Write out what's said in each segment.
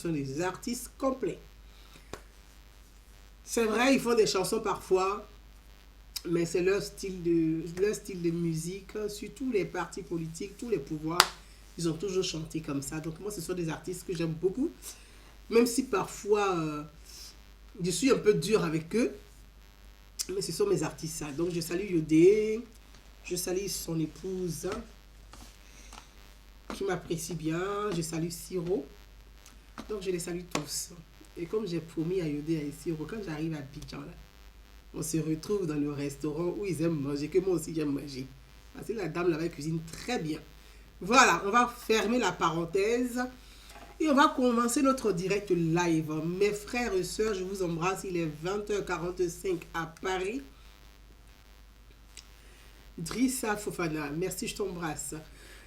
sont des artistes complets. C'est vrai, ils font des chansons parfois, mais c'est leur style de musique, surtout les partis politiques, tous les pouvoirs, ils ont toujours chanté comme ça. Donc moi, ce sont des artistes que j'aime beaucoup, même si parfois je suis un peu dur avec eux, mais ce sont mes artistes. Ça. Donc je salue Yodé, je salue son épouse qui m'apprécie bien, je salue Siro, donc je les salue tous. Et comme j'ai promis à Yodé et Siro, quand j'arrive à Abidjan, là, on se retrouve dans le restaurant où ils aiment manger, que moi aussi j'aime manger. Parce que la dame là-bas cuisine très bien. Voilà, on va fermer la parenthèse et on va commencer notre direct live. Mes frères et sœurs, je vous embrasse. Il est 20h45 à Paris. Drissa Fofana, merci, je t'embrasse.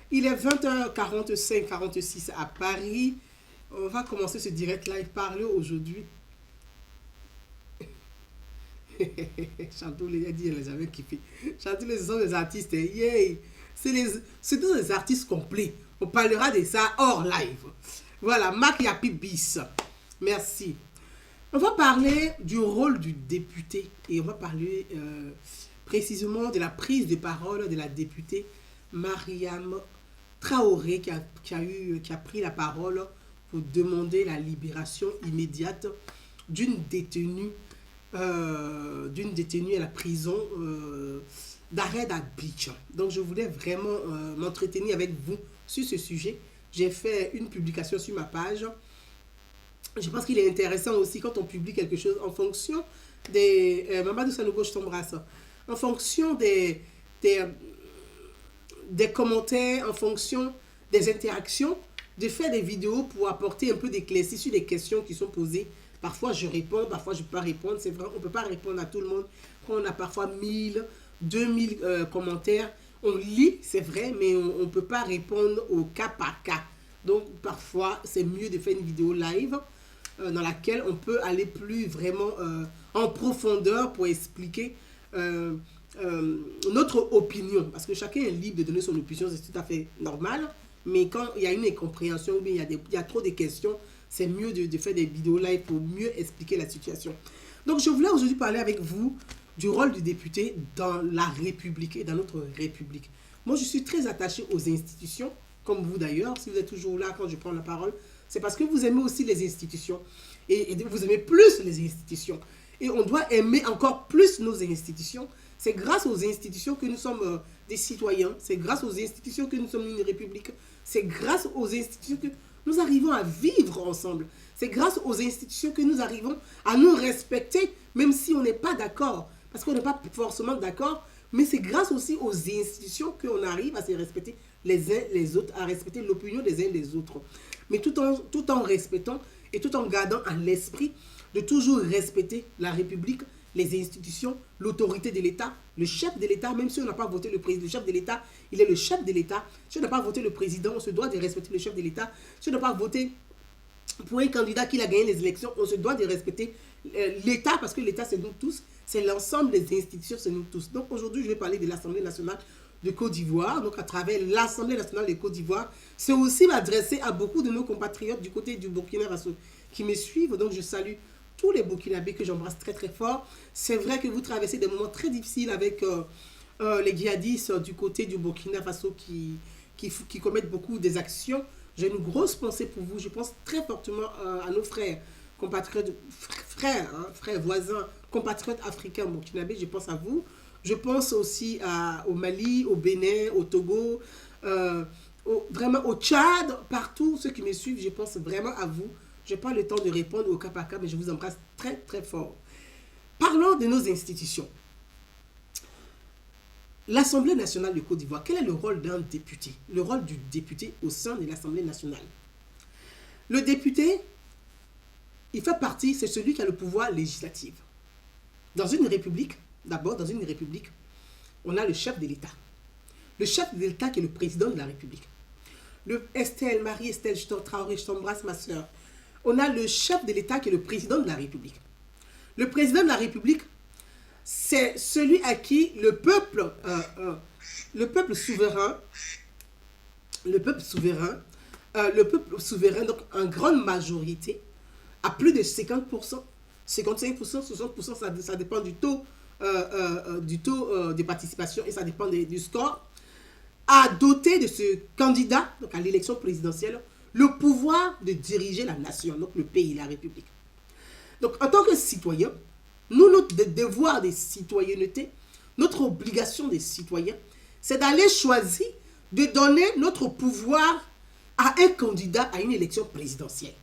Il est 20h45, 46 à Paris. On va commencer ce direct live. Parler aujourd'hui. Chantou les a dit, elle les avait kiffé. Chantou les sont des artistes. Yay! C'est tous des artistes complets. On parlera de ça hors live. Voilà, Mac Yapi Bis. Merci. On va parler du rôle du député et on va parler précisément de la prise de parole de la députée Mariam Traoré qui a pris la parole pour demander la libération immédiate d'une détenue à la prison d'arrêt d'Abidjan. Donc je voulais vraiment m'entretenir avec vous sur ce sujet. J'ai fait une publication sur ma page. Je pense qu'il est intéressant aussi quand on publie quelque chose en fonction des... Mamadou Sanogo, je t'embrasse. En fonction des commentaires, en fonction des interactions, de faire des vidéos pour apporter un peu d'éclaircie sur les questions qui sont posées. Parfois je réponds, parfois je ne peux pas répondre. C'est vrai, on ne peut pas répondre à tout le monde. Quand on a parfois 1000, 2000 commentaires, on lit, c'est vrai, mais on ne peut pas répondre au cas par cas. Donc parfois, c'est mieux de faire une vidéo live dans laquelle on peut aller plus vraiment en profondeur pour expliquer notre opinion. Parce que chacun est libre de donner son opinion, c'est tout à fait normal. Mais quand il y a une incompréhension, ou bien il y a trop de questions, c'est mieux de faire des vidéos live pour mieux expliquer la situation. Donc je voulais aujourd'hui parler avec vous du rôle du député dans la République et dans notre République. Moi, je suis très attaché aux institutions, comme vous d'ailleurs. Si vous êtes toujours là quand je prends la parole, c'est parce que vous aimez aussi les institutions. Et vous aimez plus les institutions. Et on doit aimer encore plus nos institutions. C'est grâce aux institutions que nous sommes des citoyens. C'est grâce aux institutions que nous sommes une république. C'est grâce aux institutions que nous arrivons à vivre ensemble. C'est grâce aux institutions que nous arrivons à nous respecter, même si on n'est pas d'accord. Parce qu'on n'est pas forcément d'accord, mais c'est grâce aussi aux institutions qu'on arrive à se respecter les uns les autres, à respecter l'opinion des uns des autres. Mais tout en respectant et tout en gardant à l'esprit de toujours respecter la République, les institutions, l'autorité de l'État, le chef de l'État, même si on n'a pas voté le président, le chef de l'État, il est le chef de l'État. Si on n'a pas voté le président, on se doit de respecter le chef de l'État. Si on n'a pas voté pour un candidat qui a gagné les élections, on se doit de respecter l'État, parce que l'État, c'est nous tous, c'est l'ensemble des institutions, c'est nous tous. Donc aujourd'hui, je vais parler de l'Assemblée nationale de Côte d'Ivoire. Donc à travers l'Assemblée nationale de Côte d'Ivoire, c'est aussi m'adresser à beaucoup de nos compatriotes du côté du Burkina Faso qui me suivent. Donc je salue tous les Burkinabés que j'embrasse très très fort. C'est vrai que vous traversez des moments très difficiles avec les djihadistes du côté du Burkina Faso qui commettent beaucoup des actions. J'ai une grosse pensée pour vous. Je pense très fortement à nos frères, compatriotes, frères voisins, compatriotes africains burkinabés. Je pense à vous. Je pense aussi au Mali, au Bénin, au Togo, vraiment au Tchad, partout ceux qui me suivent. Je pense vraiment à vous. Je n'ai pas le temps de répondre au cas par cas, mais je vous embrasse très très fort. Parlons de nos institutions. L'Assemblée nationale de Côte d'Ivoire, quel est le rôle d'un député? Le rôle du député au sein de l'Assemblée nationale. Le député, il fait partie, c'est celui qui a le pouvoir législatif. Dans une république, d'abord, dans une république, on a le chef de l'État. Le chef de l'État qui est le président de la République. Marie-Estelle, je Traoré, je t'embrasse ma soeur. On a le chef de l'État qui est le président de la République. Le président de la République, c'est celui à qui le peuple souverain le peuple souverain, donc en grande majorité, à plus de 50%, 55%, 60%, ça dépend du taux de participation et ça dépend du score, a doté de ce candidat, donc à l'élection présidentielle, le pouvoir de diriger la nation, donc le pays, la République. Donc en tant que citoyen, nous, notre devoir de citoyenneté, notre obligation des citoyens, c'est d'aller choisir, de donner notre pouvoir à un candidat à une élection présidentielle.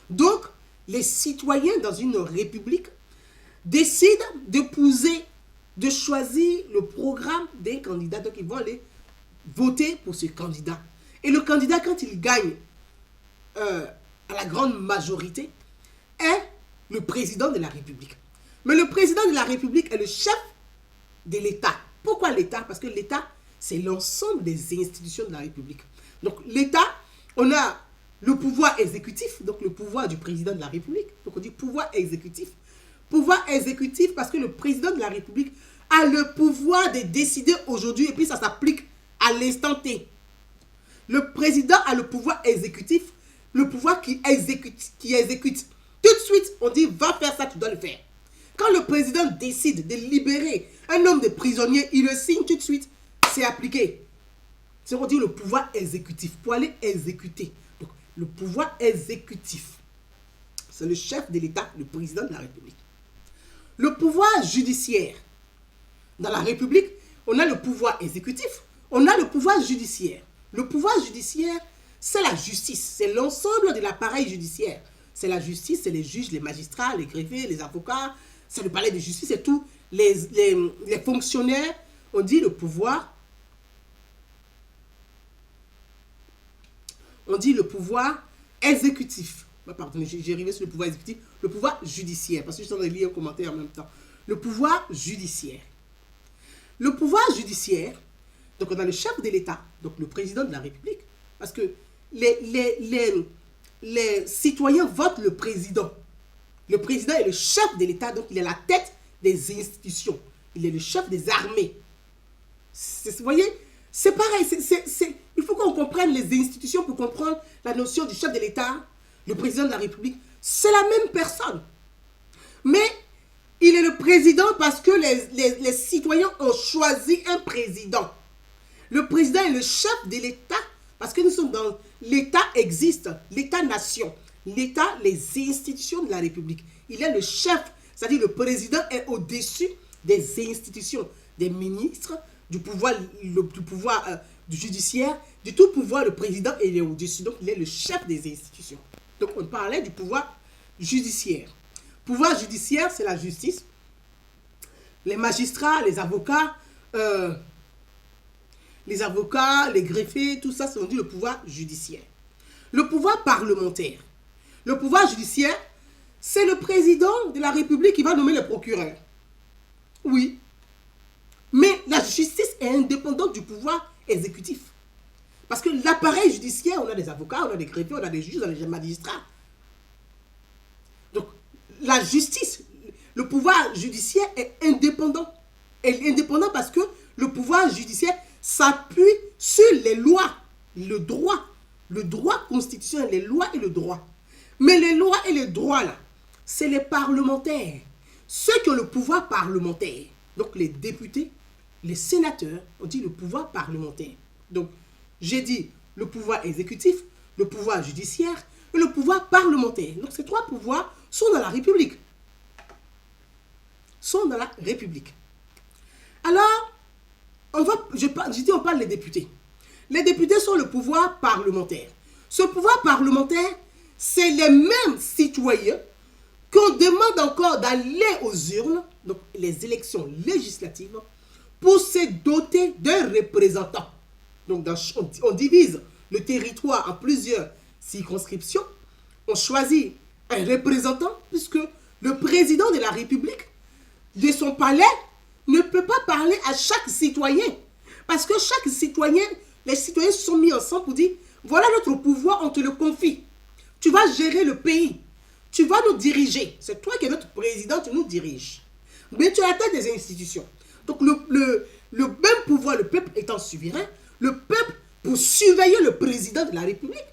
Donc, les citoyens dans une république décident d'épouser, de choisir le programme d'un candidat. Donc, ils vont aller voter pour ce candidat. Et le candidat, quand il gagne à la grande majorité, est le président de la République. Mais le président de la République est le chef de l'État. Pourquoi l'État? Parce que l'État, c'est l'ensemble des institutions de la République. Donc, l'État, on a le pouvoir exécutif, donc le pouvoir du président de la République. Donc, on dit pouvoir exécutif. Pouvoir exécutif parce que le président de la République a le pouvoir de décider aujourd'hui et puis ça s'applique à l'instant T. Le président a le pouvoir exécutif, le pouvoir qui exécute. Tout de suite, on dit, va faire ça, tu dois le faire. Quand le président décide de libérer un homme de prisonnier, il le signe tout de suite, c'est appliqué. C'est on dit le pouvoir exécutif, pour aller exécuter. Donc, le pouvoir exécutif, c'est le chef de l'État, le président de la République. Le pouvoir judiciaire, dans la République, on a le pouvoir exécutif, on a le pouvoir judiciaire. Le pouvoir judiciaire, c'est la justice, c'est l'ensemble de l'appareil judiciaire. C'est la justice, c'est les juges, les magistrats, les greffiers, les avocats, c'est le palais de justice, c'est tout. Les fonctionnaires, on dit le pouvoir. On dit le pouvoir exécutif. Pardon, j'ai arrivé sur le pouvoir exécutif. Le pouvoir judiciaire, parce que je suis en train de lire un commentaire en même temps. Le pouvoir judiciaire. Le pouvoir judiciaire, donc on a le chef de l'État, donc le président de la République, parce que les citoyens votent le président. Le président est le chef de l'État, donc il est la tête des institutions. Il est le chef des armées. Vous voyez, c'est pareil. Il faut qu'on comprenne les institutions pour comprendre la notion du chef de l'État, le président de la République. C'est la même personne. Mais il est le président parce que les citoyens ont choisi un président. Le président est le chef de l'État parce que nous sommes dans... L'État existe, l'État-nation. L'État, les institutions de la République. Il est le chef, c'est-à-dire le président est au-dessus des institutions, des ministres, du pouvoir du judiciaire, de tout pouvoir, le président il est au-dessus. Donc, il est le chef des institutions. Donc, on parlait du pouvoir judiciaire. Pouvoir judiciaire, c'est la justice. Les magistrats, les avocats, les greffiers, tout ça, c'est on dit le pouvoir judiciaire. Le pouvoir parlementaire. Le pouvoir judiciaire, c'est le président de la République qui va nommer le procureur. Oui. Mais la justice est indépendante du pouvoir exécutif. Parce que l'appareil judiciaire, on a des avocats, on a des greffiers, on a des juges, on a des magistrats. Donc, la justice, le pouvoir judiciaire est indépendant. Elle est indépendant parce que le pouvoir judiciaire s'appuie sur les lois, le droit constitutionnel, les lois et le droit. Mais les lois et les droits, là, c'est les parlementaires. Ceux qui ont le pouvoir parlementaire, donc les députés, les sénateurs, on dit le pouvoir parlementaire. Donc, j'ai dit le pouvoir exécutif, le pouvoir judiciaire et le pouvoir parlementaire. Donc, ces trois pouvoirs sont dans la République. Sont dans la République. Alors, on parle des députés. Les députés sont le pouvoir parlementaire. Ce pouvoir parlementaire, c'est les mêmes citoyens qu'on demande encore d'aller aux urnes, donc les élections législatives, pour se doter d'un représentant. Donc, on divise le territoire en plusieurs circonscriptions. On choisit un représentant, puisque le président de la République, de son palais, ne peut pas parler à chaque citoyen. Parce que chaque citoyen, les citoyens se sont mis ensemble pour dire, voilà notre pouvoir, on te le confie. Tu vas gérer le pays. Tu vas nous diriger. C'est toi qui es notre président, tu nous diriges. Mais tu es à la tête des institutions. Donc le même pouvoir, le peuple étant souverain, le peuple, pour surveiller le président de la République,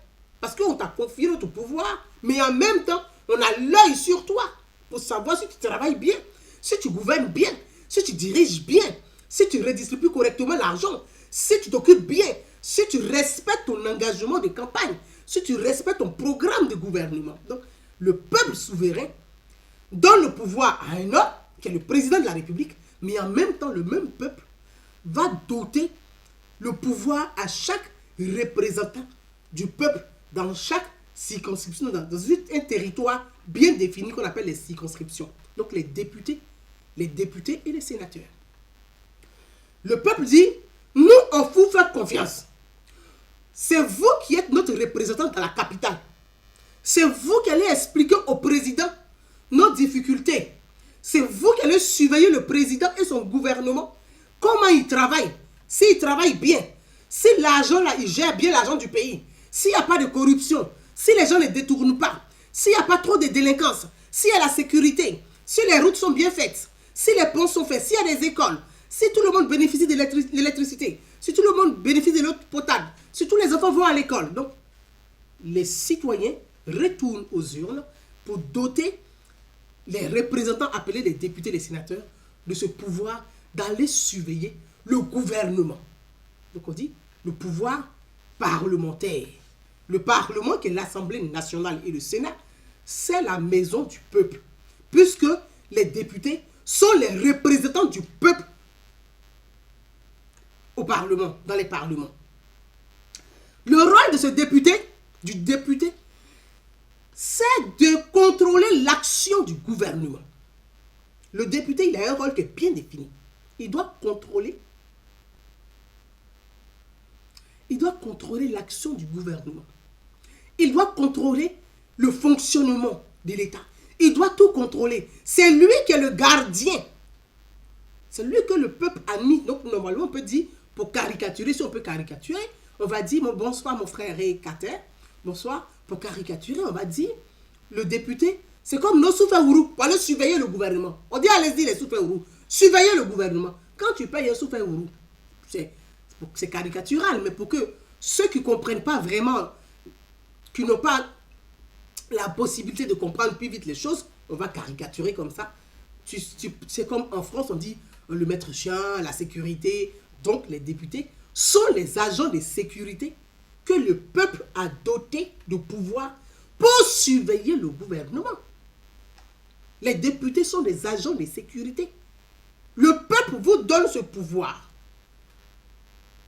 parce qu'on t'a confié notre pouvoir, mais en même temps, on a l'œil sur toi pour savoir si tu travailles bien, si tu gouvernes bien, si tu diriges bien, si tu redistribues correctement l'argent, si tu t'occupes bien, si tu respectes ton engagement de campagne, si tu respectes ton programme de gouvernement. Donc, le peuple souverain donne le pouvoir à un homme, qui est le président de la République, mais en même temps, le même peuple va doter le pouvoir à chaque représentant du peuple dans chaque circonscription, dans un territoire bien défini qu'on appelle les circonscriptions. Donc les députés et les sénateurs. Le peuple dit, nous, on vous fait confiance. C'est vous qui êtes notre représentant dans la capitale. C'est vous qui allez expliquer au président nos difficultés. C'est vous qui allez surveiller le président et son gouvernement. Comment il travaille. S'il travaille bien. Si l'argent là, il gère bien l'argent du pays. S'il n'y a pas de corruption. Si les gens ne détournent pas. S'il n'y a pas trop de délinquance. S'il y a la sécurité. Si les routes sont bien faites. Si les ponts sont faits. S'il y a des écoles. Si tout le monde bénéficie de l'électricité. Si tout le monde bénéficie de l'eau potable. Si tous les enfants vont à l'école. Donc, les citoyens retournent aux urnes pour doter les représentants appelés les députés et les sénateurs de ce pouvoir d'aller surveiller le gouvernement. Donc on dit le pouvoir parlementaire. Le Parlement, qui est l'Assemblée nationale et le Sénat, c'est la maison du peuple. Puisque les députés sont les représentants du peuple au Parlement, dans les parlements. Le rôle de ce député, c'est de contrôler l'action du gouvernement. Le député, il a un rôle qui est bien défini. Il doit contrôler l'action du gouvernement. Il doit contrôler le fonctionnement de l'État. Il doit tout contrôler. C'est lui qui est le gardien. C'est lui que le peuple a mis. Donc, normalement, on peut dire, pour caricaturer, si on peut caricaturer, on va dire, bonsoir mon frère Kater. Bonsoir. Pour caricaturer, on va dire, le député, c'est comme nos souféourous pour aller surveiller le gouvernement. On dit, allez-y les souféourous, surveiller le gouvernement. Quand tu payes un souféourou, c'est caricatural, mais pour que ceux qui ne comprennent pas vraiment, qui n'ont pas la possibilité de comprendre plus vite les choses, on va caricaturer comme ça. C'est comme en France, on dit le maître chien, la sécurité. Donc les députés sont les agents de sécurité que le peuple a doté de pouvoir pour surveiller le gouvernement. Les députés sont des agents de sécurité. Le peuple vous donne ce pouvoir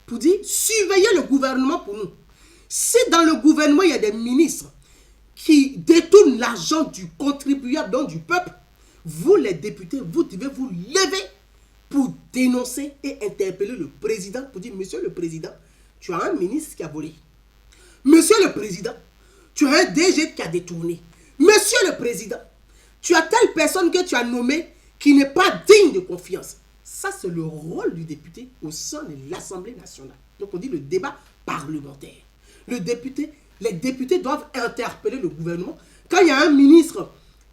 pour dire surveiller le gouvernement pour nous. Si dans le gouvernement, il y a des ministres qui détournent l'argent du contribuable, donc du peuple, vous les députés, vous devez vous lever pour dénoncer et interpeller le président pour dire, monsieur le président, tu as un ministre qui a volé. Monsieur le président, tu as un DG qui a détourné. Monsieur le président, tu as telle personne que tu as nommée qui n'est pas digne de confiance. Ça, c'est le rôle du député au sein de l'Assemblée nationale. Donc, on dit le débat parlementaire. Les députés doivent interpeller le gouvernement. Quand il y a un ministre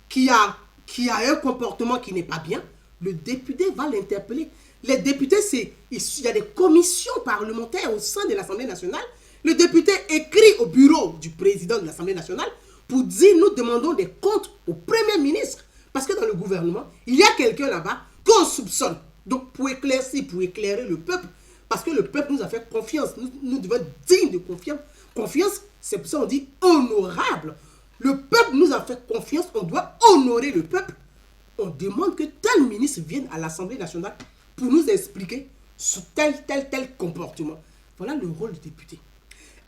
qui a un comportement qui n'est pas bien, le député va l'interpeller. Les députés, il y a des commissions parlementaires au sein de l'Assemblée nationale. Le député écrit au bureau du président de l'Assemblée nationale pour dire, nous demandons des comptes au Premier ministre. Parce que dans le gouvernement, il y a quelqu'un là-bas qu'on soupçonne. Donc, pour éclairer le peuple, parce que le peuple nous a fait confiance, nous devons être dignes de confiance. Confiance, c'est pour ça qu'on dit honorable. Le peuple nous a fait confiance, on doit honorer le peuple. On demande que tel ministre vienne à l'Assemblée nationale pour nous expliquer ce tel comportement. Voilà le rôle du député.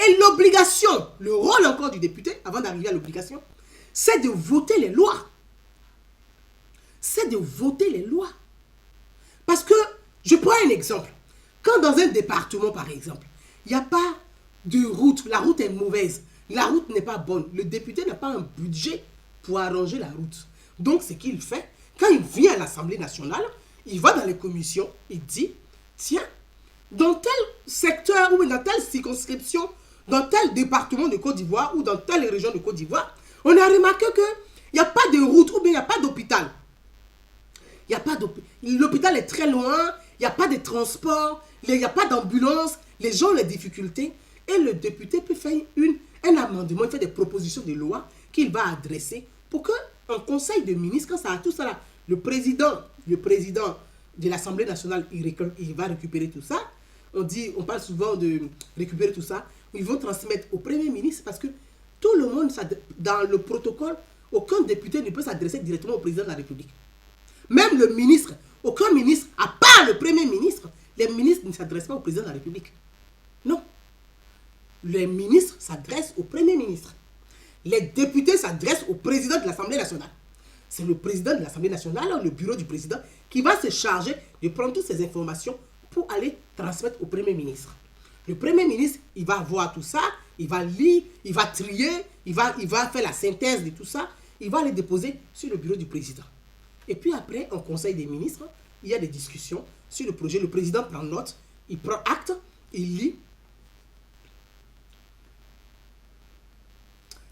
Et l'obligation, le rôle encore du député, avant d'arriver à l'obligation, c'est de voter les lois. C'est de voter les lois. Parce que, je prends un exemple. Quand dans un département, par exemple, il n'y a pas de route, la route est mauvaise, la route n'est pas bonne, le député n'a pas un budget pour arranger la route. Donc, ce qu'il fait, quand il vient à l'Assemblée nationale, il va dans les commissions, il dit, tiens, dans tel secteur ou dans telle circonscription, dans tel département de Côte d'Ivoire ou dans telle région de Côte d'Ivoire, on a remarqué qu'il n'y a pas de route ou bien il n'y a pas d'hôpital. L'hôpital est très loin, il n'y a pas de transport, il n'y a pas d'ambulance, les gens ont des difficultés et le député peut faire une un amendement, il fait des propositions de loi qu'il va adresser pour qu'un conseil de ministres, quand ça a tout ça là, le président de l'Assemblée nationale, il va récupérer tout ça. On parle souvent de récupérer tout ça. Ils vont transmettre au Premier ministre parce que tout le monde, dans le protocole, aucun député ne peut s'adresser directement au président de la République. Même le ministre, aucun ministre, à part le Premier ministre, les ministres ne s'adressent pas au président de la République. Non. Les ministres s'adressent au Premier ministre. Les députés s'adressent au président de l'Assemblée nationale. C'est le président de l'Assemblée nationale, le bureau du président, qui va se charger de prendre toutes ces informations pour aller transmettre au Premier ministre. Le Premier ministre, il va voir tout ça, il va lire, il va trier, il va faire la synthèse de tout ça, il va les déposer sur le bureau du président. Et puis après, en conseil des ministres, il y a des discussions sur le projet. Le président prend note, il prend acte, il lit.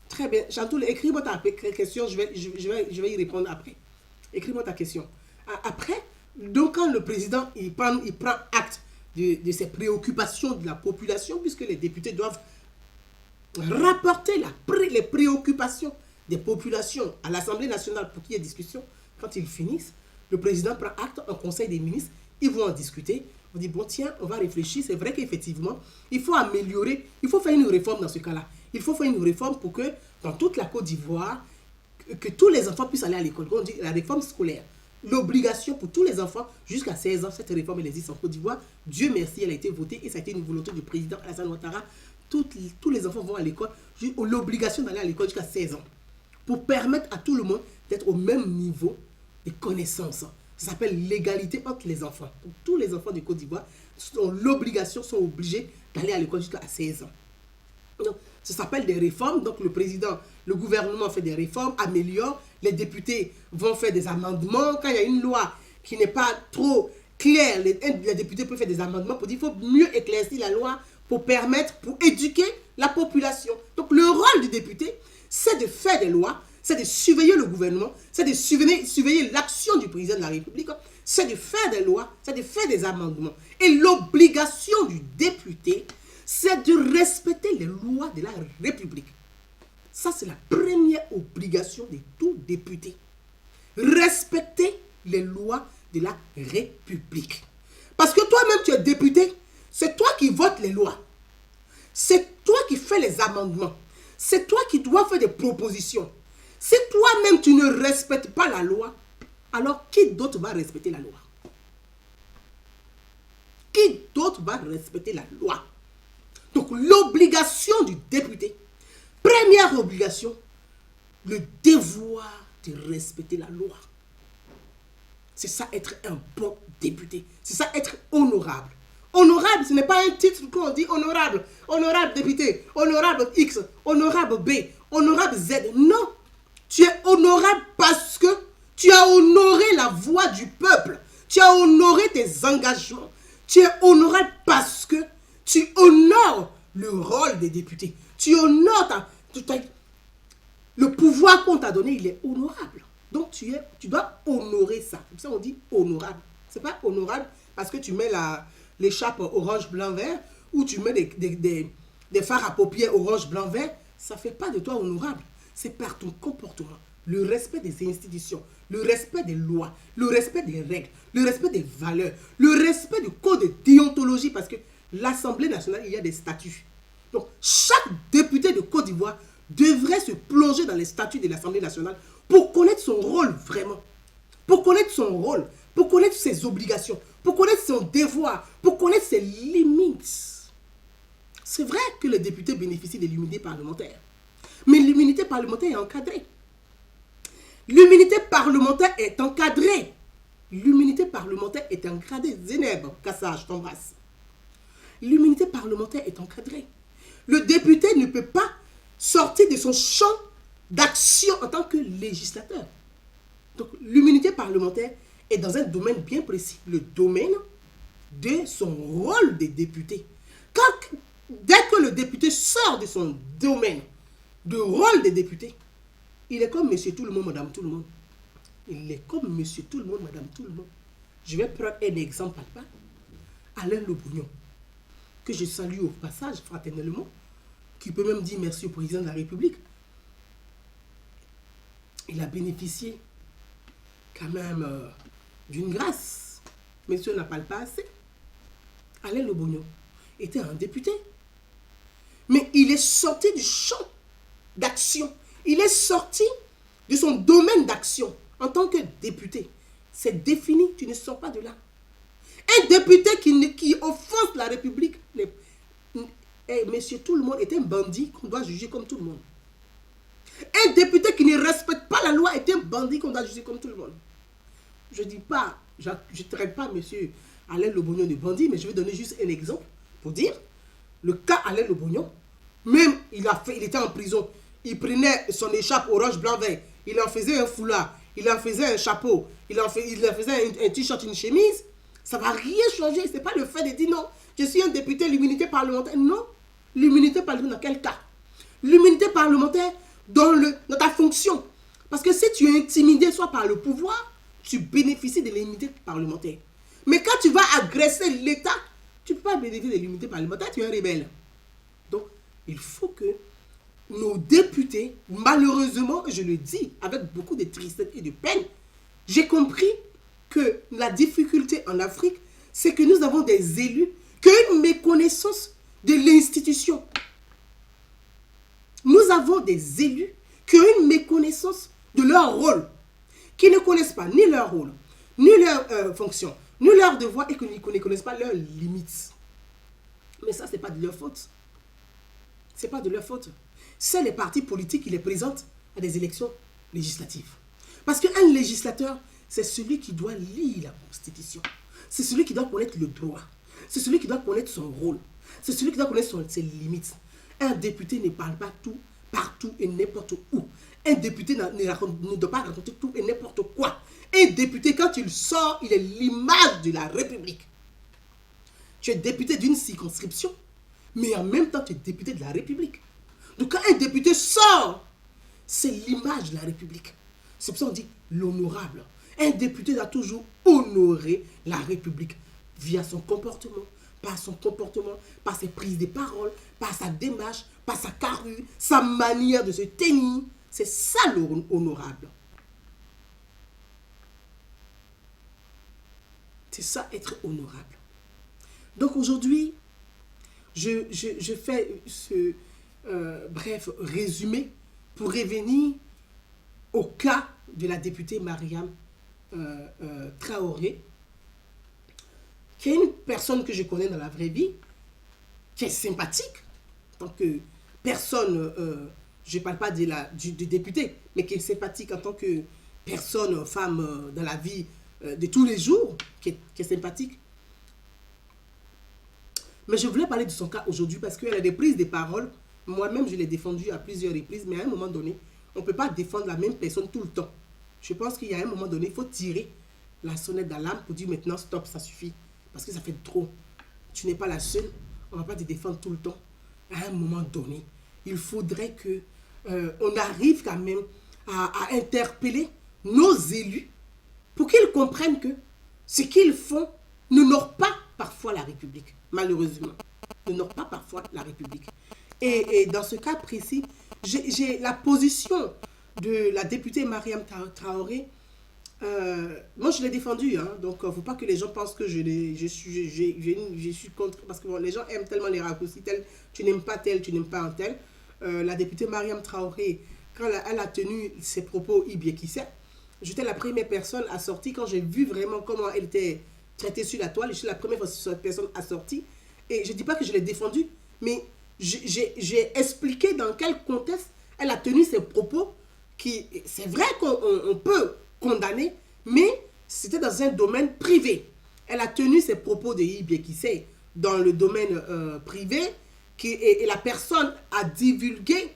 Très bien. Chantoul, écris-moi ta question, je vais y répondre après. Écris-moi ta question. Après, donc quand le président il prend acte de ces préoccupations de la population, puisque les députés doivent rapporter les préoccupations des populations à l'Assemblée nationale pour qu'il y ait discussion, quand ils finissent, le président prend acte en conseil des ministres, ils vont en discuter, on dit bon tiens, on va réfléchir, c'est vrai qu'effectivement, il faut améliorer, il faut faire une réforme dans ce cas-là. Il faut faire une réforme pour que dans toute la Côte d'Ivoire, que tous les enfants puissent aller à l'école. On dit la réforme scolaire. L'obligation pour tous les enfants jusqu'à 16 ans, cette réforme elle existe en Côte d'Ivoire. Dieu merci, elle a été votée et ça a été une volonté du président Alassane Ouattara. Tous les enfants vont à l'école, l'obligation d'aller à l'école jusqu'à 16 ans. Pour permettre à tout le monde d'être au même niveau de connaissances. Ça s'appelle l'égalité entre les enfants. Donc, tous les enfants de Côte d'Ivoire ont l'obligation, sont obligés d'aller à l'école jusqu'à 16 ans. Donc, ça s'appelle des réformes. Donc, le gouvernement fait des réformes, améliore. Les députés vont faire des amendements. Quand il y a une loi qui n'est pas trop claire, les députés peuvent faire des amendements pour dire qu'il faut mieux éclaircir la loi pour éduquer la population. Donc, le rôle du député, c'est de faire des lois, c'est de surveiller le gouvernement, c'est de surveiller l'action du président de la République, c'est de faire des lois, c'est de faire des amendements. Et l'obligation du député, c'est de respecter les lois de la République. Ça, c'est la première obligation de tout député. Respecter les lois de la République. Parce que toi-même, tu es député, c'est toi qui votes les lois. C'est toi qui fais les amendements. C'est toi qui dois faire des propositions. Si toi-même, tu ne respectes pas la loi, alors qui d'autre va respecter la loi? Qui d'autre va respecter la loi? Donc, l'obligation du député, première obligation, le devoir de respecter la loi. C'est ça être un bon député. C'est ça être honorable. Honorable, ce n'est pas un titre qu'on dit honorable. Honorable député, honorable X, honorable B, honorable Z. Non. Tu es honorable parce que tu as honoré la voix du peuple. Tu as honoré tes engagements. Tu es honorable parce que tu honores le rôle des députés. Tu honores le pouvoir qu'on t'a donné, il est honorable. Donc tu dois honorer ça. Comme ça on dit honorable. C'est pas honorable parce que tu mets l'écharpe orange, blanc, vert ou tu mets des fards à paupières orange, blanc, vert. Ça ne fait pas de toi honorable. C'est par ton comportement, le respect des institutions, le respect des lois, le respect des règles, le respect des valeurs, le respect du code de déontologie parce que l'Assemblée nationale, il y a des statuts. Donc, chaque député de Côte d'Ivoire devrait se plonger dans les statuts de l'Assemblée nationale pour connaître son rôle vraiment. Pour connaître son rôle, pour connaître ses obligations, pour connaître son devoir, pour connaître ses limites. C'est vrai que les députés bénéficient de l'immunité parlementaire. Mais l'immunité parlementaire est encadrée. L'immunité parlementaire est encadrée. L'immunité parlementaire est encadrée. Zénèbre, Kassa, je t'embrasse. L'immunité parlementaire est encadrée. Le député ne peut pas sortir de son champ d'action en tant que législateur. Donc, l'immunité parlementaire est dans un domaine bien précis, le domaine de son rôle de député. Dès que le député sort de son domaine de rôle des députés, il est comme monsieur tout le monde, madame tout le monde. Il est comme monsieur tout le monde, madame tout le monde. Je vais prendre un exemple Alain Le Bougnon, que je salue au passage fraternellement, qui peut même dire merci au président de la République. Il a bénéficié quand même d'une grâce. Mais si on n'en parle pas assez, Alain Lobogno était un député. Mais il est sorti du champ d'action. Il est sorti de son domaine d'action en tant que député. C'est défini, tu ne sors pas de là. Un député qui offense la République, messieurs, tout le monde est un bandit qu'on doit juger comme tout le monde. Un député qui ne respecte pas la loi est un bandit qu'on doit juger comme tout le monde. Je ne dis pas, je ne traite pas monsieur Alain Lobogno de bandit, mais je vais donner juste un exemple pour dire, le cas Alain Lobogno, même il était en prison, il prenait son écharpe orange, blanc, vert, il en faisait un foulard, il en faisait un chapeau, il en faisait un t-shirt, une chemise, ça ne va rien changer. Ce n'est pas le fait de dire non, je suis un député, l'immunité parlementaire. Non, l'immunité parlementaire, dans quel cas? L'immunité parlementaire dans ta fonction. Parce que si tu es intimidé soit par le pouvoir, tu bénéficies de l'immunité parlementaire. Mais quand tu vas agresser l'État, tu ne peux pas bénéficier de l'immunité parlementaire, tu es un rebelle. Donc, il faut que nos députés, malheureusement, je le dis avec beaucoup de tristesse et de peine, j'ai compris que la difficulté en Afrique, c'est que nous avons des élus qui ont une méconnaissance de l'institution. Nous avons des élus qui ont une méconnaissance de leur rôle, qui ne connaissent pas ni leur rôle, ni leur fonction, ni leur devoir et qui ne connaissent pas leurs limites. Mais ça, ce n'est pas de leur faute. Ce n'est pas de leur faute. C'est les partis politiques qui les présentent à des élections législatives. Parce qu'un législateur, c'est celui qui doit lire la Constitution. C'est celui qui doit connaître le droit. C'est celui qui doit connaître son rôle. C'est celui qui doit connaître ses limites. Un député ne parle pas tout, partout et n'importe où. Un député ne doit pas raconter tout et n'importe quoi. Un député, quand il sort, il est l'image de la République. Tu es député d'une circonscription, mais en même temps, tu es député de la République. Donc, quand un député sort, c'est l'image de la République. C'est pour ça qu'on dit l'honorable. Un député doit toujours honorer la République via son comportement, par ses prises de parole, par sa démarche, par sa carrure, sa manière de se tenir. C'est ça l'honorable. C'est ça être honorable. Donc aujourd'hui, je fais ce bref résumé pour revenir au cas de la députée Mariam Traoré, qui est une personne que je connais dans la vraie vie, qui est sympathique, en tant que personne, je ne parle pas du député, mais qui est sympathique en tant que personne, femme dans la vie de tous les jours, qui est sympathique. Mais je voulais parler de son cas aujourd'hui parce qu'elle a des prises de parole. Moi-même, je l'ai défendue à plusieurs reprises, mais à un moment donné, on ne peut pas défendre la même personne tout le temps. Je pense qu'il y a un moment donné, il faut tirer la sonnette d'alarme pour dire maintenant stop, ça suffit. Parce que ça fait trop. Tu n'es pas la seule. On ne va pas te défendre tout le temps. À un moment donné, il faudrait qu'on arrive quand même à interpeller nos élus pour qu'ils comprennent que ce qu'ils font n'honore pas parfois la République. Malheureusement, n'honore pas parfois la République. Et dans ce cas précis, j'ai la position de la députée Mariam Traoré. Moi, je l'ai défendue, hein, donc il ne faut pas que les gens pensent que je suis contre, parce que bon, les gens aiment tellement les raccourcis, tu n'aimes pas tel, tu n'aimes pas un tel. La députée Mariam Traoré, quand elle a tenu ses propos Ibiekissé, j'étais la première personne à sortir, quand j'ai vu vraiment comment elle était traitée sur la toile, je suis la première personne à sortir, et je ne dis pas que je l'ai défendue, mais j'ai expliqué dans quel contexte elle a tenu ses propos, qui, c'est vrai qu'on peut condamner, mais c'était dans un domaine privé. Elle a tenu ses propos de Ibiekissé dans le domaine privé, et la personne a divulgué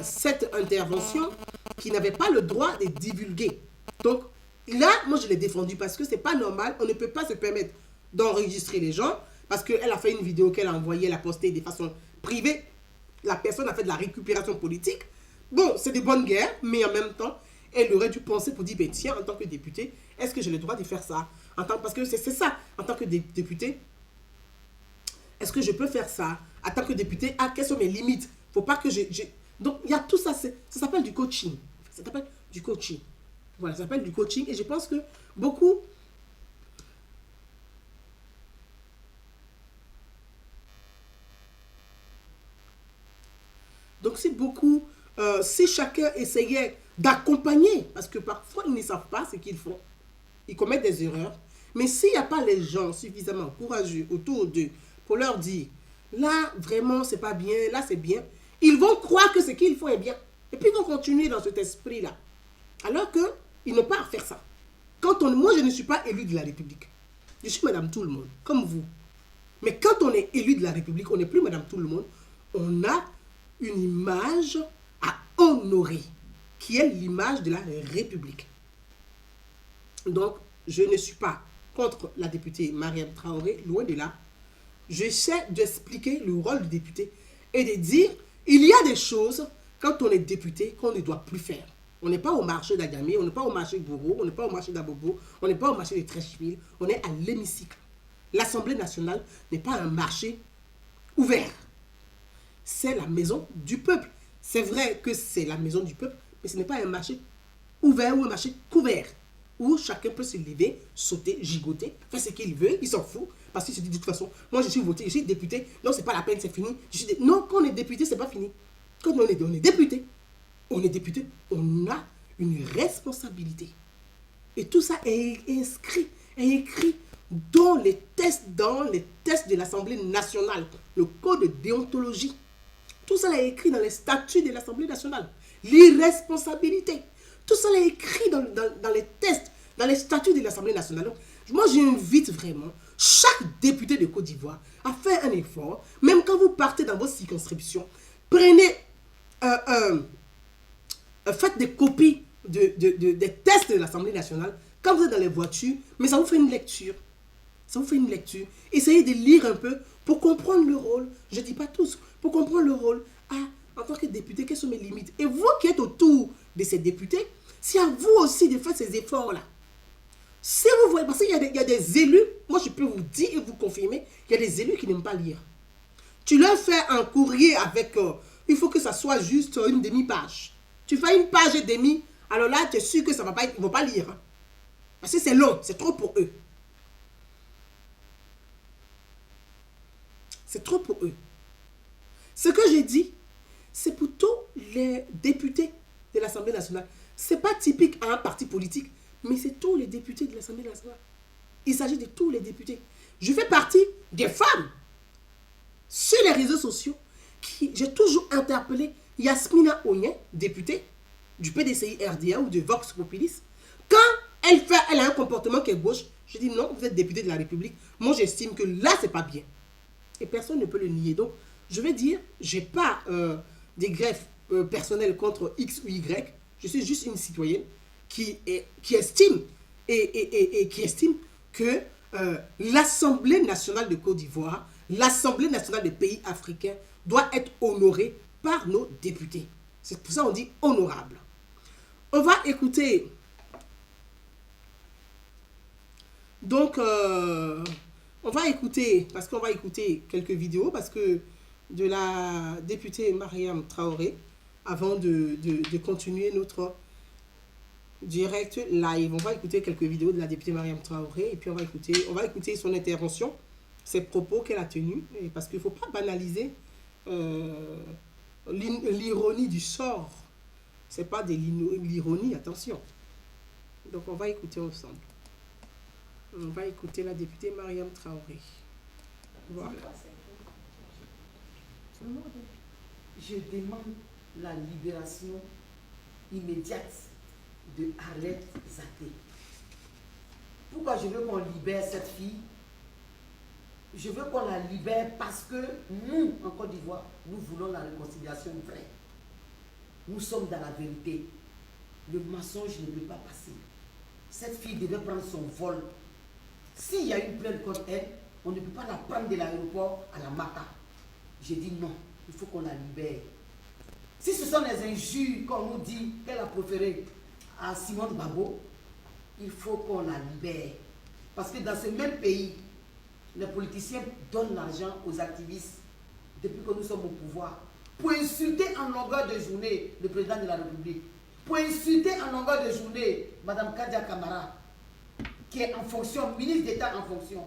cette intervention qui n'avait pas le droit de divulguer. Donc là, moi je l'ai défendu parce que c'est pas normal, on ne peut pas se permettre d'enregistrer les gens, parce qu'elle a fait une vidéo qu'elle a envoyée, elle a postée de façon privée. La personne a fait de la récupération politique. Bon, c'est de bonnes guerres, mais en même temps, elle aurait dû penser pour dire, ben, tiens, en tant que député, est-ce que j'ai le droit de faire ça? Parce que c'est ça, en tant que député, est-ce que je peux faire ça? En tant que député, quelles sont mes limites? Faut pas que Donc, il y a tout ça. Ça s'appelle du coaching. Ça s'appelle du coaching. Voilà, ça s'appelle du coaching. Et je pense que beaucoup... Donc, si chacun essayait d'accompagner, parce que parfois, ils ne savent pas ce qu'ils font. Ils commettent des erreurs. Mais s'il n'y a pas les gens suffisamment courageux autour d'eux pour leur dire, là, vraiment, c'est pas bien, là, c'est bien, ils vont croire que ce qu'ils font est bien. Et puis, ils vont continuer dans cet esprit-là. Alors qu'ils n'ont pas à faire ça. Moi, je ne suis pas élu de la République. Je suis Madame Tout-le-Monde, comme vous. Mais quand on est élu de la République, on n'est plus Madame Tout-le-Monde. On a une image à honorer, qui est l'image de la République. Donc, je ne suis pas contre la députée Mariam Traoré, loin de là. J'essaie d'expliquer le rôle du député et de dire, il y a des choses, quand on est député, qu'on ne doit plus faire. On n'est pas au marché d'Agamé, on n'est pas au marché de Goro, on n'est pas au marché d'Abobo, on n'est pas au marché de Trècheville, on est à l'hémicycle. L'Assemblée nationale n'est pas un marché ouvert. C'est la maison du peuple. C'est vrai que c'est la maison du peuple, mais ce n'est pas un marché ouvert ou un marché couvert, où chacun peut se lever, sauter, gigoter, faire ce qu'il veut, il s'en fout, parce qu'il se dit de toute façon, moi je suis voté, je suis député, non c'est pas la peine, c'est fini. Non, quand on est député, c'est pas fini. Quand on est député, on a une responsabilité. Et tout ça est inscrit, est écrit dans les tests de l'Assemblée nationale, le code de déontologie. Tout ça est écrit dans les statuts de l'Assemblée nationale. L'irresponsabilité. Tout ça est écrit dans les tests, dans les statuts de l'Assemblée nationale. Donc, moi, j'invite vraiment chaque député de Côte d'Ivoire à faire un effort. Même quand vous partez dans vos circonscriptions, prenez, faites des copies des tests de l'Assemblée nationale quand vous êtes dans les voitures, mais ça vous fait une lecture. Ça vous fait une lecture. Essayez de lire un peu pour comprendre le rôle. Je ne dis pas tous. Pour comprendre le rôle. En tant que député, quelles sont mes limites? Et vous qui êtes autour de ces députés, c'est à vous aussi de faire ces efforts-là. Si vous voyez, parce qu'il y a des élus, moi je peux vous dire et vous confirmer, il y a des élus qui n'aiment pas lire. Tu leur fais un courrier avec, il faut que ça soit juste une demi-page. Tu fais une page et demie, alors là tu es sûr que ça va pas, ils ne vont pas lire. Hein. Parce que c'est long, c'est trop pour eux. C'est trop pour eux. Ce que j'ai dit, c'est pour tous les députés de l'Assemblée nationale. Ce n'est pas typique à un parti politique, mais c'est tous les députés de l'Assemblée nationale. Il s'agit de tous les députés. Je fais partie des femmes sur les réseaux sociaux qui j'ai toujours interpellé Yasmina Onyen, députée du PDCI RDA ou de Vox Populis. Quand elle a un comportement qui est gauche, je dis non, vous êtes député de la République. Moi, j'estime que là, c'est pas bien. Et personne ne peut le nier. Donc, je vais dire, je n'ai pas des greffes personnelles contre X ou Y. Je suis juste une citoyenne qui estime que l'Assemblée nationale de Côte d'Ivoire, l'Assemblée nationale des pays africains doit être honorée par nos députés. C'est pour ça qu'on dit honorable. On va écouter. Donc, on va écouter, parce qu'on va écouter quelques vidéos, parce que de la députée Mariam Traoré, avant de continuer notre direct live. On va écouter quelques vidéos de la députée Mariam Traoré, et puis on va écouter son intervention, ses propos qu'elle a tenus, parce qu'il ne faut pas banaliser l'ironie du sort. Ce n'est pas de l'ironie, attention. Donc on va écouter ensemble. On va écouter la députée Mariam Traoré. Voilà. Je demande la libération immédiate de Arlette Zaté. Pourquoi je veux qu'on libère cette fille? Je veux qu'on la libère parce que nous, en Côte d'Ivoire, nous voulons la réconciliation vraie. Nous sommes dans la vérité. Le mensonge ne peut pas passer. Cette fille devait prendre son vol. S'il y a une plainte contre elle, on ne peut pas la prendre de l'aéroport à la Mata. J'ai dit non, il faut qu'on la libère. Si ce sont les injures qu'on nous dit qu'elle a proférées à Simone Babo, il faut qu'on la libère. Parce que dans ce même pays, les politiciens donnent l'argent aux activistes depuis que nous sommes au pouvoir. pour insulter en longueur de journée le président de la République, pour insulter en longueur de journée Mme Kadia Kamara, qui est en fonction, ministre d'État en fonction,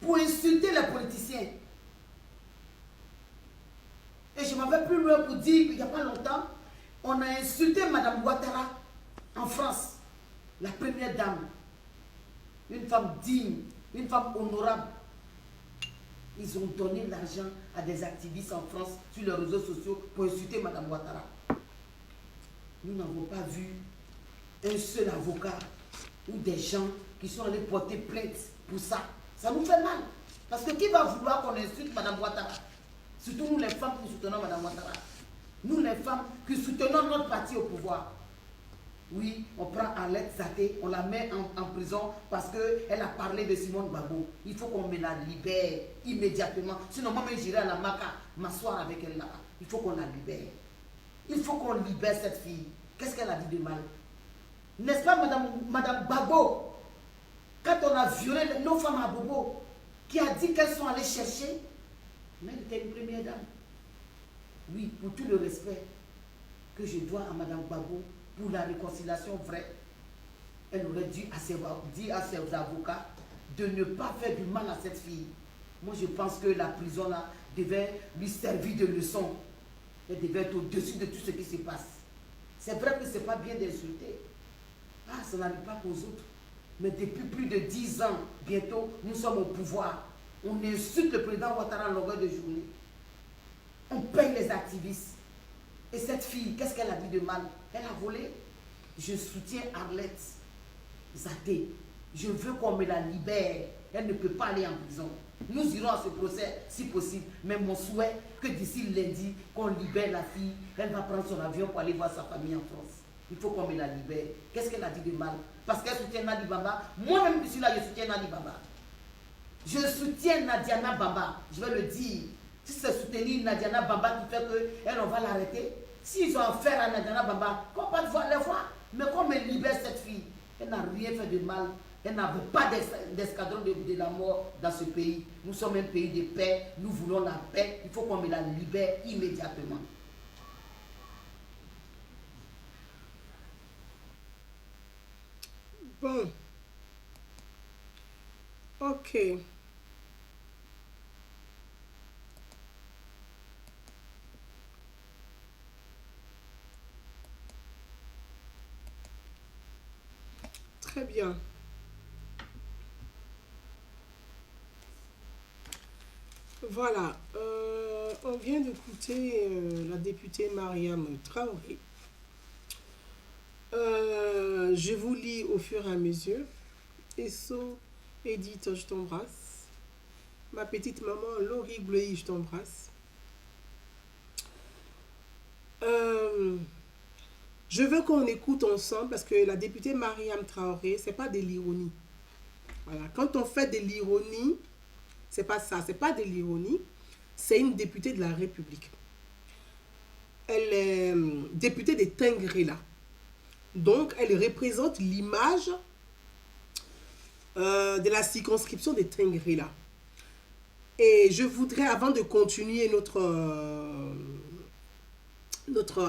pour insulter les politiciens. Et je m'en vais plus loin pour dire qu'il n'y a pas longtemps, on a insulté Mme Ouattara en France, la première dame, une femme digne, une femme honorable. Ils ont donné l'argent à des activistes en France sur les réseaux sociaux pour insulter Mme Ouattara. Nous n'avons pas vu un seul avocat ou des gens qui sont allés porter plainte pour ça. Ça nous fait mal. Parce que qui va vouloir qu'on insulte Mme Ouattara? Surtout nous les femmes qui soutenons Mme Ouattara. Nous les femmes qui soutenons notre parti au pouvoir. Oui, on prend Arlette Zaté, on la met en prison parce qu'elle a parlé de Simone Gbagbo. Il faut qu'on me la libère immédiatement. Sinon, moi-même, j'irai à la Maca m'asseoir avec elle là. Il faut qu'on la libère. Il faut qu'on libère cette fille. Qu'est-ce qu'elle a dit de mal? N'est-ce pas, Madame Gbagbo, quand on a violé nos femmes à Bobo, qui a dit qu'elles sont allées chercher, mais elle était une première dame. Oui, pour tout le respect que je dois à Madame Gbagbo, pour la réconciliation vraie, elle aurait dû dire à ses avocats de ne pas faire du mal à cette fille. Moi, je pense que la prison là devait lui servir de leçon. Elle devait être au-dessus de tout ce qui se passe. C'est vrai que ce n'est pas bien d'insulter. Ah, ça n'arrive pas qu'aux autres. Mais depuis plus de 10 ans, bientôt, nous sommes au pouvoir. On insulte le président Ouattara en longueur de journée. On paye les activistes. Et cette fille, qu'est-ce qu'elle a dit de mal? Elle a volé. Je soutiens Arlette Zaté. Je veux qu'on me la libère. Elle ne peut pas aller en prison. Nous irons à ce procès si possible. Mais mon souhait, que d'ici lundi, qu'on libère la fille. Elle va prendre son avion pour aller voir sa famille en France. Il faut qu'on me la libère. Qu'est-ce qu'elle a dit de mal? Parce qu'elle soutient Nadi Bamba. Moi-même, je suis là, je soutiens Nadi Bamba. Je soutiens Nadiana Bamba. Je vais le dire. Si c'est soutenir Nadiana Bamba qui fait qu'elle, on va l'arrêter. S'ils ont affaire à Nadiana Bamba, qu'on va les voir. Mais qu'on me libère cette fille. Elle n'a rien fait de mal. Elle n'avait pas d'escadron de la mort dans ce pays. Nous sommes un pays de paix. Nous voulons la paix. Il faut qu'on me la libère immédiatement. Bon. Ok. Très bien. Voilà. On vient d'écouter la députée Mariam Traoré. Je vous lis au fur et à mesure. Esso, Edith, je t'embrasse. Ma petite maman, Laurie Bleuy, je t'embrasse. Je veux qu'on écoute ensemble parce que la députée Mariam Traoré, c'est pas de l'ironie. Voilà. Quand on fait de l'ironie, c'est pas ça, c'est pas de l'ironie. C'est une députée de la République. Elle est députée de Tengrela. Donc, elle représente l'image de la circonscription de Tengrela. Et je voudrais, avant de continuer notre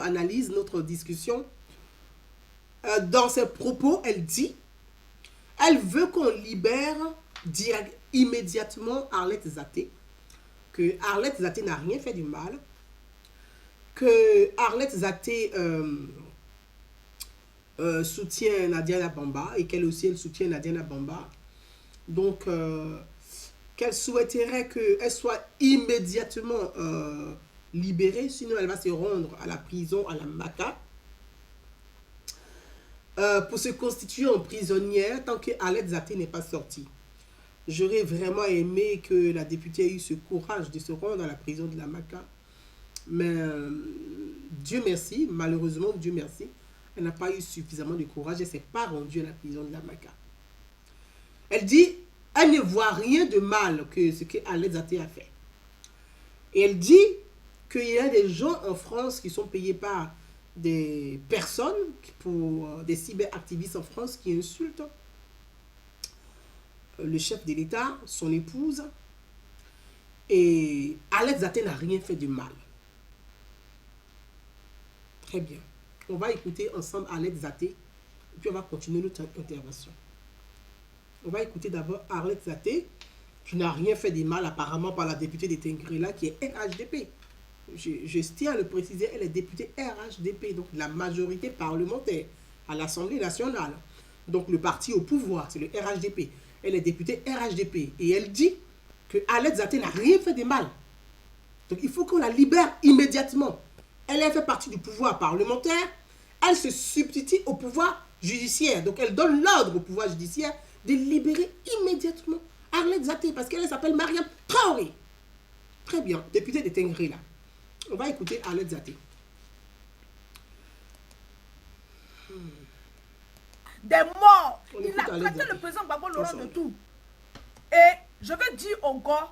analyse, notre discussion, dans ses propos, elle dit, elle veut qu'on libère immédiatement Arlette Zaté, que Arlette Zaté n'a rien fait du mal, que Arlette Zaté soutient Nadiana Bamba et qu'elle aussi elle soutient Nadiana Bamba. Donc, qu'elle souhaiterait qu'elle soit immédiatement libérée, sinon elle va se rendre à la prison, à la Maca, pour se constituer en prisonnière tant que Arlette Zaté n'est pas sortie. J'aurais vraiment aimé que la députée ait eu ce courage de se rendre à la prison de la Maca. Mais Dieu merci, malheureusement, Dieu merci, elle n'a pas eu suffisamment de courage et ne s'est pas rendue à la prison de la Maca. Elle dit, elle ne voit rien de mal que ce que Arlette Zaté a fait. Et elle dit qu'il y a des gens en France qui sont payés par des personnes, pour des cyberactivistes en France qui insultent le chef de l'État, son épouse. Et Arlette Zaté n'a rien fait de mal. Très bien. On va écouter ensemble Arlette Zaté, puis on va continuer notre intervention. On va écouter d'abord Arlette Zaté, qui n'a rien fait de mal apparemment par la députée de Tengrela, qui est RHDP. Je tiens à le préciser, elle est députée RHDP, donc la majorité parlementaire à l'Assemblée nationale. Donc le parti au pouvoir, c'est le RHDP. Elle est députée RHDP et elle dit que Arlette Zaté n'a rien fait de mal. Donc il faut qu'on la libère immédiatement. Elle a fait partie du pouvoir parlementaire, elle se substitue au pouvoir judiciaire. Donc elle donne l'ordre au pouvoir judiciaire de libérer immédiatement Arlette Zaté parce qu'elle s'appelle Mariam Traoré. Très bien, députée de Tengrela. On va écouter Arlette Zaté. Des morts. On Il écoute a Arlette traité Zaté. le président Gbagbo Laurent de Ensemble. tout. Et je veux dire au gars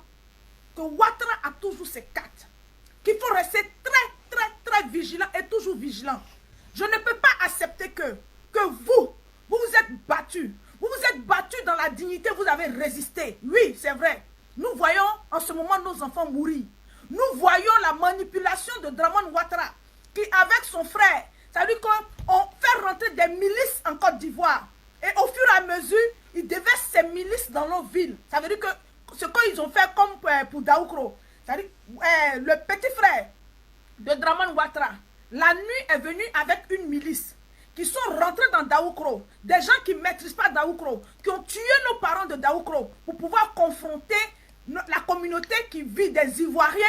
que Ouattara a toujours ses cartes. Qu'il faut rester très vigilant et toujours vigilant. Je ne peux pas accepter que vous vous êtes battus. Vous vous êtes battus dans la dignité, vous avez résisté. Oui, c'est vrai. Nous voyons en ce moment nos enfants mourir. Nous voyons la manipulation de Draman Ouattara qui, avec son frère, ça veut dire qu'on fait rentrer des milices en Côte d'Ivoire. Et au fur et à mesure, ils déversent ces milices dans nos villes. Ça veut dire que ce qu'ils ont fait comme pour Daoukro, c'est-à-dire le petit frère de Draman Ouattara, la nuit est venu avec une milice qui sont rentrés dans Daoukro, des gens qui ne maîtrisent pas Daoukro, qui ont tué nos parents de Daoukro pour pouvoir confronter la communauté qui vit des Ivoiriens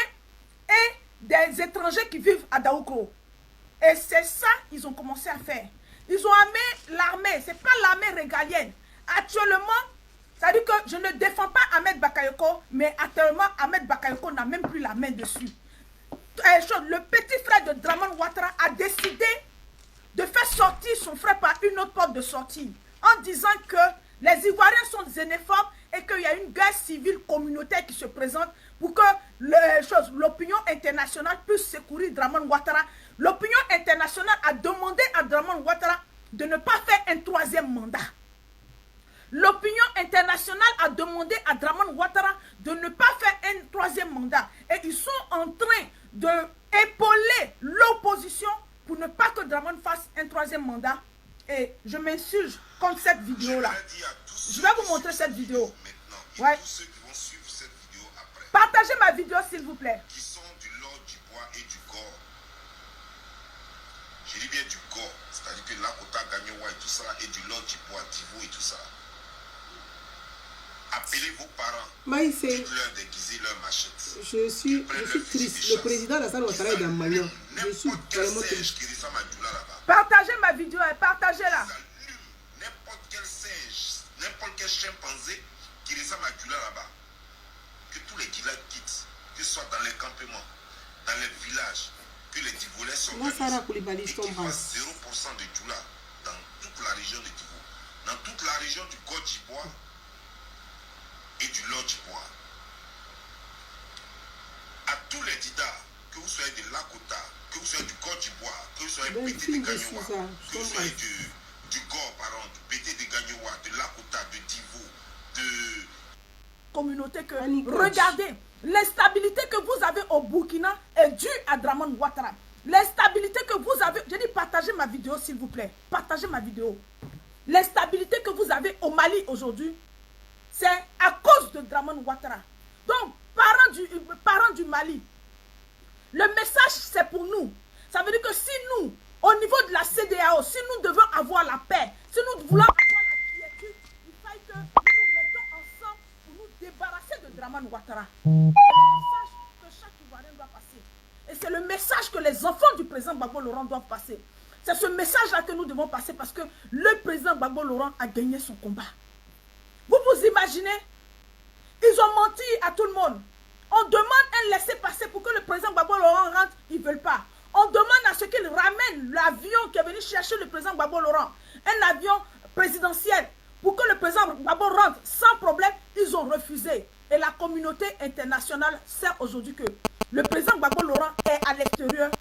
et des étrangers qui vivent à Daoukro. Et c'est ça qu'ils ont commencé à faire. Ils ont armé l'armée, ce n'est pas l'armée régalienne. Actuellement, ça veut dire que je ne défends pas Ahmed Bakayoko, mais actuellement, Ahmed Bakayoko n'a même plus la main dessus. Le petit frère de Draman Ouattara a décidé de faire sortir son frère par une autre porte de sortie, en disant que les Ivoiriens sont xénophobes et qu'il y a une guerre civile communautaire qui se présente pour que l'opinion internationale puisse secourir Draman Ouattara. L'opinion internationale a demandé à Draman Ouattara de ne pas faire un troisième mandat. L'opinion internationale a demandé à Draman Ouattara de ne pas faire un troisième mandat. Et ils sont en train d'épauler l'opposition pour ne pas que Draman fasse un troisième mandat. Et je m'insurge contre cette vidéo-là. Je vais vous montrer cette vidéo. Ouais. Partagez ma vidéo, s'il vous plaît. Qui sont du Lord, du bois et du gore. Je dis bien du gore. C'est-à-dire que Lakota, Gagnoua et tout ça, et du Lord, du bois, Divo et tout ça. Appelez vos parents. Maïsé, Dites-leur déguiser leur machette. je suis triste. Le président Alassane Ouattara est dans Magnon. Je suis vraiment triste. Partagez ma vidéo et partagez-la. N'importe quel singe, n'importe quel chimpanzé qui ressemble à Djoula là-bas. Que tous les Djoula quittent, que ce soit dans les campements, dans les villages, que les Divolais sont Moi, Sarah Koulibaly, je et qu'il t'embrasse. fasse 0% de Djoula dans toute la région de Divo, dans toute la région du Côte d'Ivoire et du Lord d'Ivoire. À tous les Dida, que vous soyez de Lakota, que vous soyez du Côte d'Ivoire, que vous soyez Ben, pété film de de Gagnoua, Sousa, que vous je soyez t'embrasse. du Gore, pardon, du pété de Gagnoua, de Lakota, de Divo, de... Communauté que Annie Koch. regardez, l'instabilité que vous avez au Burkina est due à Draman Ouattara. L'instabilité que vous avez, je dis partagez ma vidéo s'il vous plaît, partagez ma vidéo. L'instabilité que vous avez au Mali aujourd'hui, c'est à cause de Draman Ouattara. Donc, parents du Mali, le message c'est pour nous. Ça veut dire que si nous, au niveau de la CEDEAO, si nous devons avoir la paix, si nous voulons avoir la quiétude, il faut que nous nous mettons ensemble pour nous débarrasser de Draman Ouattara. C'est le message que chaque Ivoirien doit passer. Et c'est le message que les enfants du président Gbagbo Laurent doivent passer. C'est ce message-là que nous devons passer parce que le président Gbagbo Laurent a gagné son combat. Vous vous imaginez? Ils ont menti à tout le monde. On demande un laissez-passer pour que le président Gbagbo Laurent rentre, ils ne veulent pas. On demande à ce qu'ils ramènent l'avion qui est venu chercher le président Gbagbo Laurent, un avion présidentiel, pour que le président Gbagbo rentre sans problème, ils ont refusé. Et la communauté internationale sait aujourd'hui que le président Gbagbo Laurent est à l'extérieur,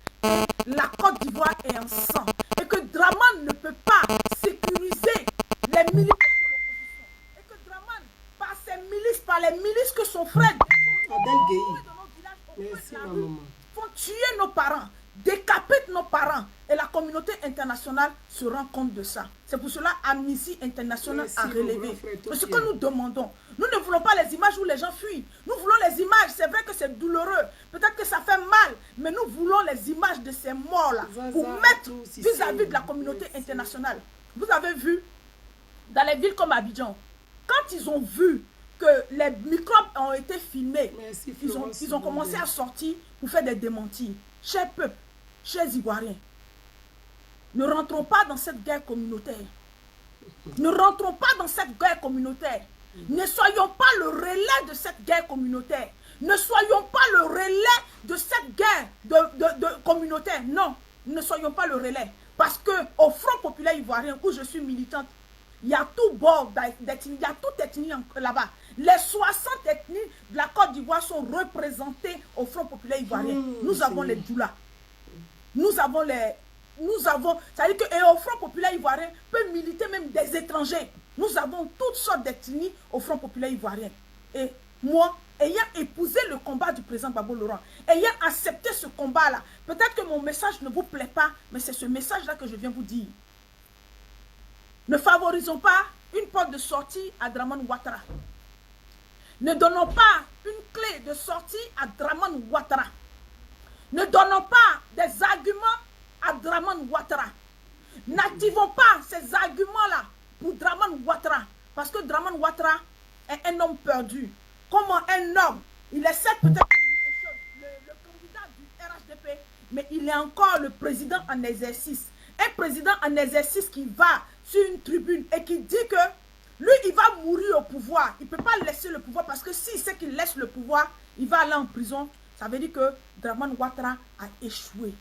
la Côte d'Ivoire est en sang. Et que Draman ne peut pas sécuriser les militaires de l'opposition. Et que Draman, par ses milices, par les milices que son frère Adèle Gueye. dans nos villages, au Merci, coin de la ma rue, maman. font tuer nos parents, décapiter décapite nos parents. Et la communauté internationale se rend compte de ça. C'est pour cela Amnesty International a relevé. C'est ce que nous demandons. Nous ne voulons pas les images où les gens fuient. Nous voulons les images. C'est vrai que c'est douloureux. Peut-être que ça fait mal. Mais nous voulons les images de ces morts-là pour mettre vis-à-vis de la communauté internationale. Vous avez vu, dans les villes comme Abidjan, quand ils ont vu que les microbes ont été filmés, ils ont commencé à sortir pour faire des démentis. Chers peuples, chers Ivoiriens, ne rentrons pas dans cette guerre communautaire. Ne rentrons pas dans cette guerre communautaire. Ne soyons pas le relais de cette guerre communautaire. Ne soyons pas le relais de cette guerre de communautaire. Non, ne soyons pas le relais. Parce qu'au Front populaire ivoirien, où je suis militante, il y a tout bord d'ethnie, il y a toute ethnie là-bas. Les 60 ethnies de la Côte d'Ivoire sont représentées au Front populaire ivoirien. Nous avons les Doula. Nous avons, ça veut dire qu'au Front populaire ivoirien peut militer même des étrangers. Nous avons toutes sortes d'ethnies au Front populaire ivoirien. Et moi, ayant épousé le combat du président Gbagbo Laurent, ayant accepté ce combat-là, peut-être que mon message ne vous plaît pas, mais c'est ce message-là que je viens vous dire. Ne favorisons pas une porte de sortie à Dramane Ouattara. Ne donnons pas une clé de sortie à Dramane Ouattara. Ne donnons pas des arguments à Dramane Ouattara. N'activons pas ces arguments-là pour Dramane Ouattara. Parce que Dramane Ouattara est un homme perdu. Comment un homme, il est certes peut-être le candidat du RHDP, mais il est encore le président en exercice. Un président en exercice qui va sur une tribune et qui dit que lui, il va mourir au pouvoir. Il ne peut pas laisser le pouvoir parce que s'il sait qu'il laisse le pouvoir, il va aller en prison. Ça veut dire que Dramane Ouattara a échoué.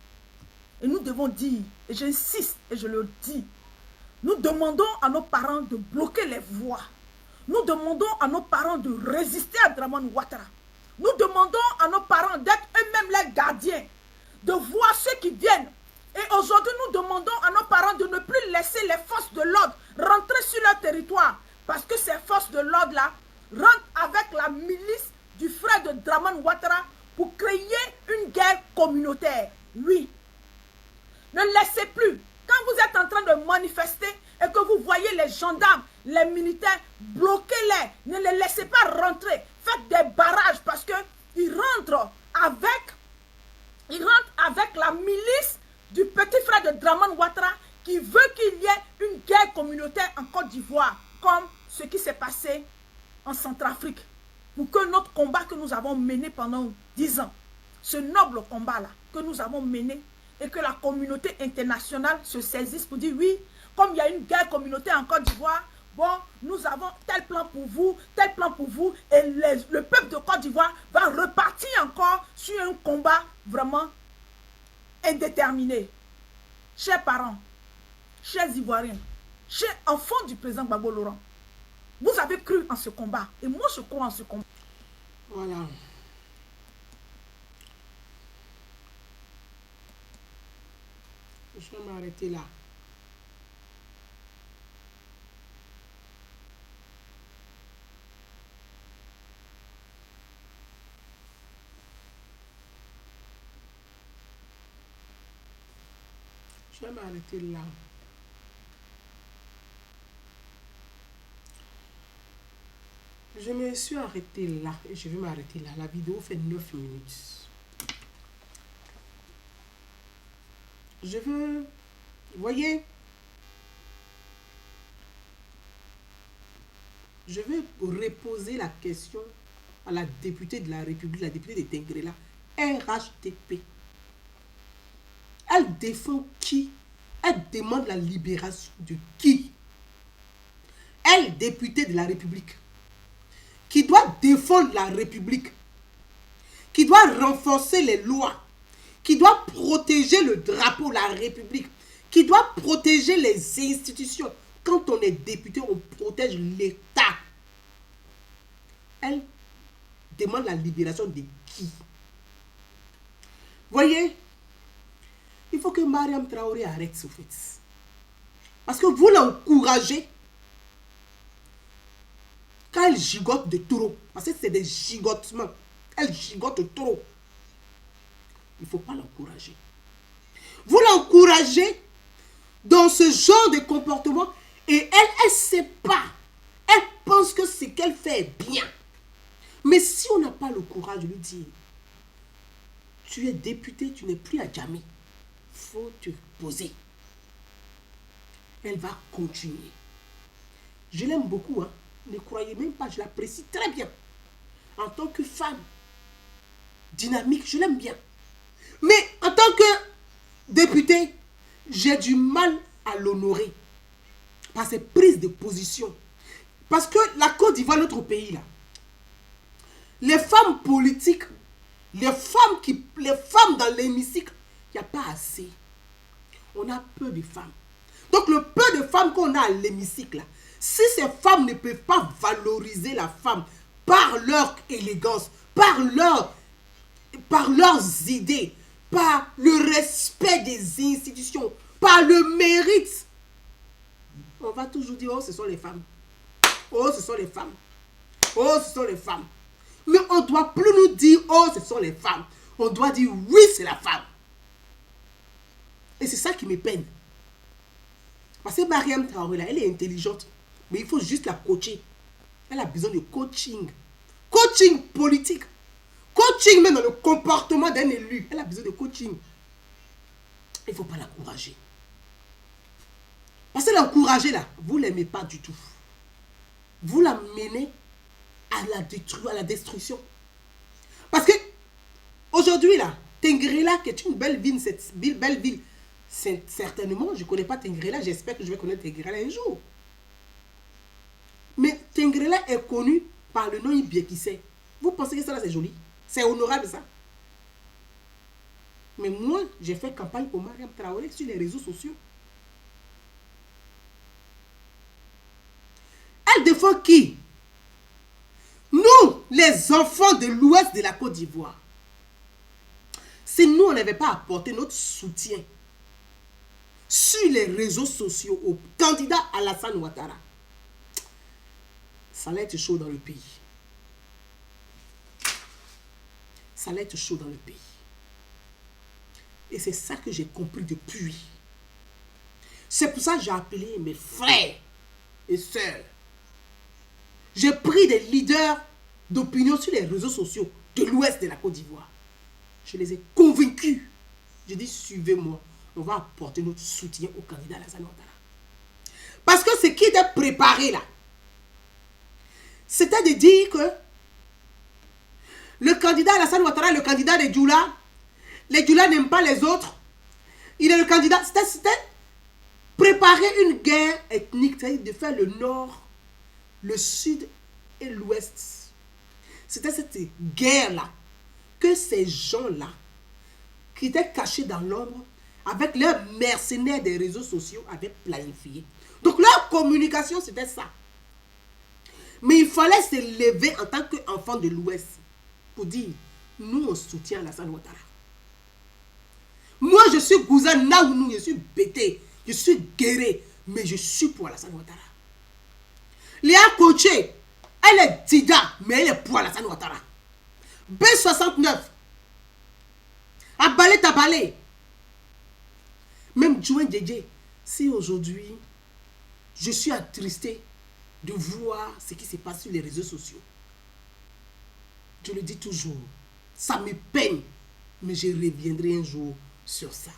Et nous devons dire, et j'insiste et je le dis, nous demandons à nos parents de bloquer les voies. Nous demandons à nos parents de résister à Dramane Ouattara. Nous demandons à nos parents d'être eux-mêmes les gardiens, de voir ceux qui viennent. Et aujourd'hui, nous demandons à nos parents de ne plus laisser les forces de l'ordre rentrer sur leur territoire. Parce que ces forces de l'ordre-là rentrent avec la milice du frère de Dramane Ouattara pour créer une guerre communautaire. Oui. Ne laissez plus. Quand vous êtes en train de manifester et que vous voyez les gendarmes, les militaires, bloquez-les. Ne les laissez pas rentrer. Faites des barrages parce qu'ils rentrent avec la milice du petit frère de Dramane Ouattara qui veut qu'il y ait une guerre communautaire en Côte d'Ivoire, comme ce qui s'est passé en Centrafrique. Pour que notre combat que nous avons mené pendant 10 ans, ce noble combat-là que nous avons mené, et que la communauté internationale se saisisse pour dire oui, comme il y a une guerre communautaire en Côte d'Ivoire, bon, nous avons tel plan pour vous, et le peuple de Côte d'Ivoire va repartir encore sur un combat vraiment indéterminé. Chers parents, chers Ivoiriens, chers enfants du président Gbagbo Laurent, vous avez cru en ce combat, et moi je crois en ce combat. Voilà. Je vais m'arrêter là. Je vais m'arrêter là. Je me suis arrêté là et je vais m'arrêter là. La vidéo fait 9 minutes. Je veux, vous voyez, je vais reposer la question à la députée de la République, la députée de Tengrela, RHDP. Elle défend qui? Elle demande la libération de qui? Elle, députée de la République, qui doit défendre la République, qui doit renforcer les lois, qui doit protéger le drapeau, la République, qui doit protéger les institutions. Quand on est député, on protège l'État. Elle demande la libération de qui? Voyez, il faut que Mariam Traoré arrête ce fait. Parce que vous l'encouragez quand elle gigote de trop. Parce que c'est des gigotements. Elle gigote trop. Il ne faut pas l'encourager. Vous l'encouragez dans ce genre de comportement et elle ne sait pas. Elle pense que ce qu'elle fait est bien. Mais si on n'a pas le courage de lui dire, tu es député, tu n'es plus à Djamé, il faut te poser. Elle va continuer. Je l'aime beaucoup, hein. Ne croyez même pas, je l'apprécie très bien. En tant que femme dynamique, je l'aime bien. Mais en tant que députée, j'ai du mal à l'honorer par ses prises de position. Parce que la Côte d'Ivoire, notre pays, là, les femmes politiques, les femmes dans l'hémicycle, il n'y a pas assez. On a peu de femmes. Donc le peu de femmes qu'on a à l'hémicycle, là, si ces femmes ne peuvent pas valoriser la femme par leur élégance, par leurs idées, par le respect des institutions, par le mérite, on va toujours dire, oh, ce sont les femmes. Oh, ce sont les femmes. Oh, ce sont les femmes. Mais on ne doit plus nous dire, oh, ce sont les femmes. On doit dire, oui, c'est la femme. Et c'est ça qui me peine. Parce que Mariam Traoré, là, elle est intelligente. Mais il faut juste la coacher. Elle a besoin de coaching. Coaching politique. Coaching même dans le comportement d'un élu. Elle a besoin de coaching. Il ne faut pas l'encourager. Parce que l'encourager là, vous ne l'aimez pas du tout. Vous la menez à la destruction. Parce que aujourd'hui là, Tengrela qui est une belle ville, belle ville, certainement, je ne connais pas Tengrela, j'espère que je vais connaître Tengrela un jour. Mais Tengrela est connu par le nom Ibiekissé. Vous pensez que ça là c'est joli? C'est honorable ça? Mais moi, j'ai fait campagne pour Mariam Traoré sur les réseaux sociaux. Elle défend qui? Nous, les enfants de l'ouest de la Côte d'Ivoire. Si nous, on n'avait pas apporté notre soutien sur les réseaux sociaux au candidat Alassane Ouattara, ça allait être chaud dans le pays. Ça allait être chaud dans le pays. Et c'est ça que j'ai compris depuis. C'est pour ça que j'ai appelé mes frères et sœurs. J'ai pris des leaders d'opinion sur les réseaux sociaux de l'ouest de la Côte d'Ivoire. Je les ai convaincus. J'ai dit, suivez-moi. On va apporter notre soutien au candidat Alassane Ouattara. Parce que ce qui était préparé là, c'était de dire que le candidat Alassane Ouattara, le candidat des Djoula, les Djoula n'aiment pas les autres. Il est le candidat. C'était préparer une guerre ethnique, c'est-à-dire de faire le nord, le sud et l'ouest. C'était cette guerre-là que ces gens-là, qui étaient cachés dans l'ombre, avec leurs mercenaires des réseaux sociaux, avaient planifié. Donc leur communication, c'était ça. Mais il fallait se lever en tant qu'enfant de l'ouest pour dire, nous on soutient Alassane Ouattara. Moi je suis Gouza Naounou, je suis Bété, je suis guéré, mais je suis pour Alassane Ouattara. Léa Koché, elle est Dida, mais elle est pour Alassane Ouattara. B69, Abalé Tabalé, même Djouen Djedje, si aujourd'hui je suis attristé de voir ce qui se passe sur les réseaux sociaux, je le dis toujours, ça me peine, mais je reviendrai un jour sur ça.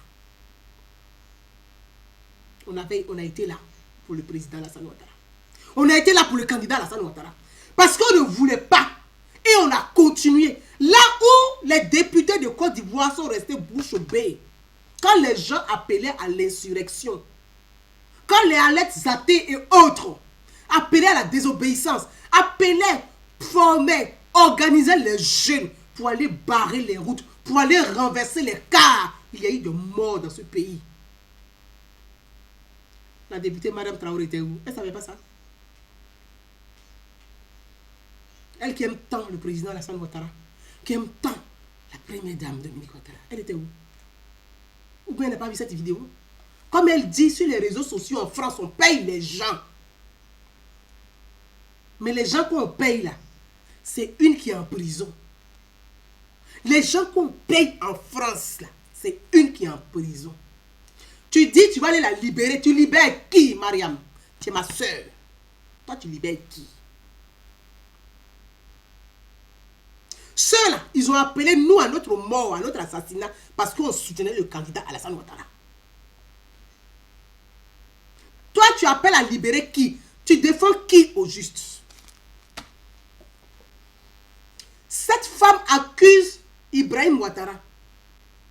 On a été là pour le président Alassane Ouattara. On a été là pour le candidat Alassane Ouattara. Parce qu'on ne voulait pas. Et on a continué. Là où les députés de Côte d'Ivoire sont restés bouche bée, quand les gens appelaient à l'insurrection, quand les Alex Zaté et autres appelaient à la désobéissance, appelaient, formaient, organisaient les jeunes pour aller barrer les routes, pour aller renverser les cars, il y a eu de morts dans ce pays. La députée Madame Traoré était où? Elle ne savait pas ça. Elle qui aime tant le président Alassane Ouattara, qui aime tant la première dame Dominique Ouattara, elle était où? Ou bien elle n'a pas vu cette vidéo? Comme elle dit sur les réseaux sociaux en France, on paye les gens. Mais les gens qu'on paye là, c'est une qui est en prison. Les gens qu'on paye en France là, c'est une qui est en prison. Tu dis, tu vas aller la libérer. Tu libères qui, Mariam? Tu es ma soeur. Toi, tu libères qui? Ceux-là, ils ont appelé nous à notre mort, à notre assassinat, parce qu'on soutenait le candidat Alassane Ouattara. Toi, tu appelles à libérer qui? Tu défends qui au juste? Cette femme accuse Ibrahim Ouattara.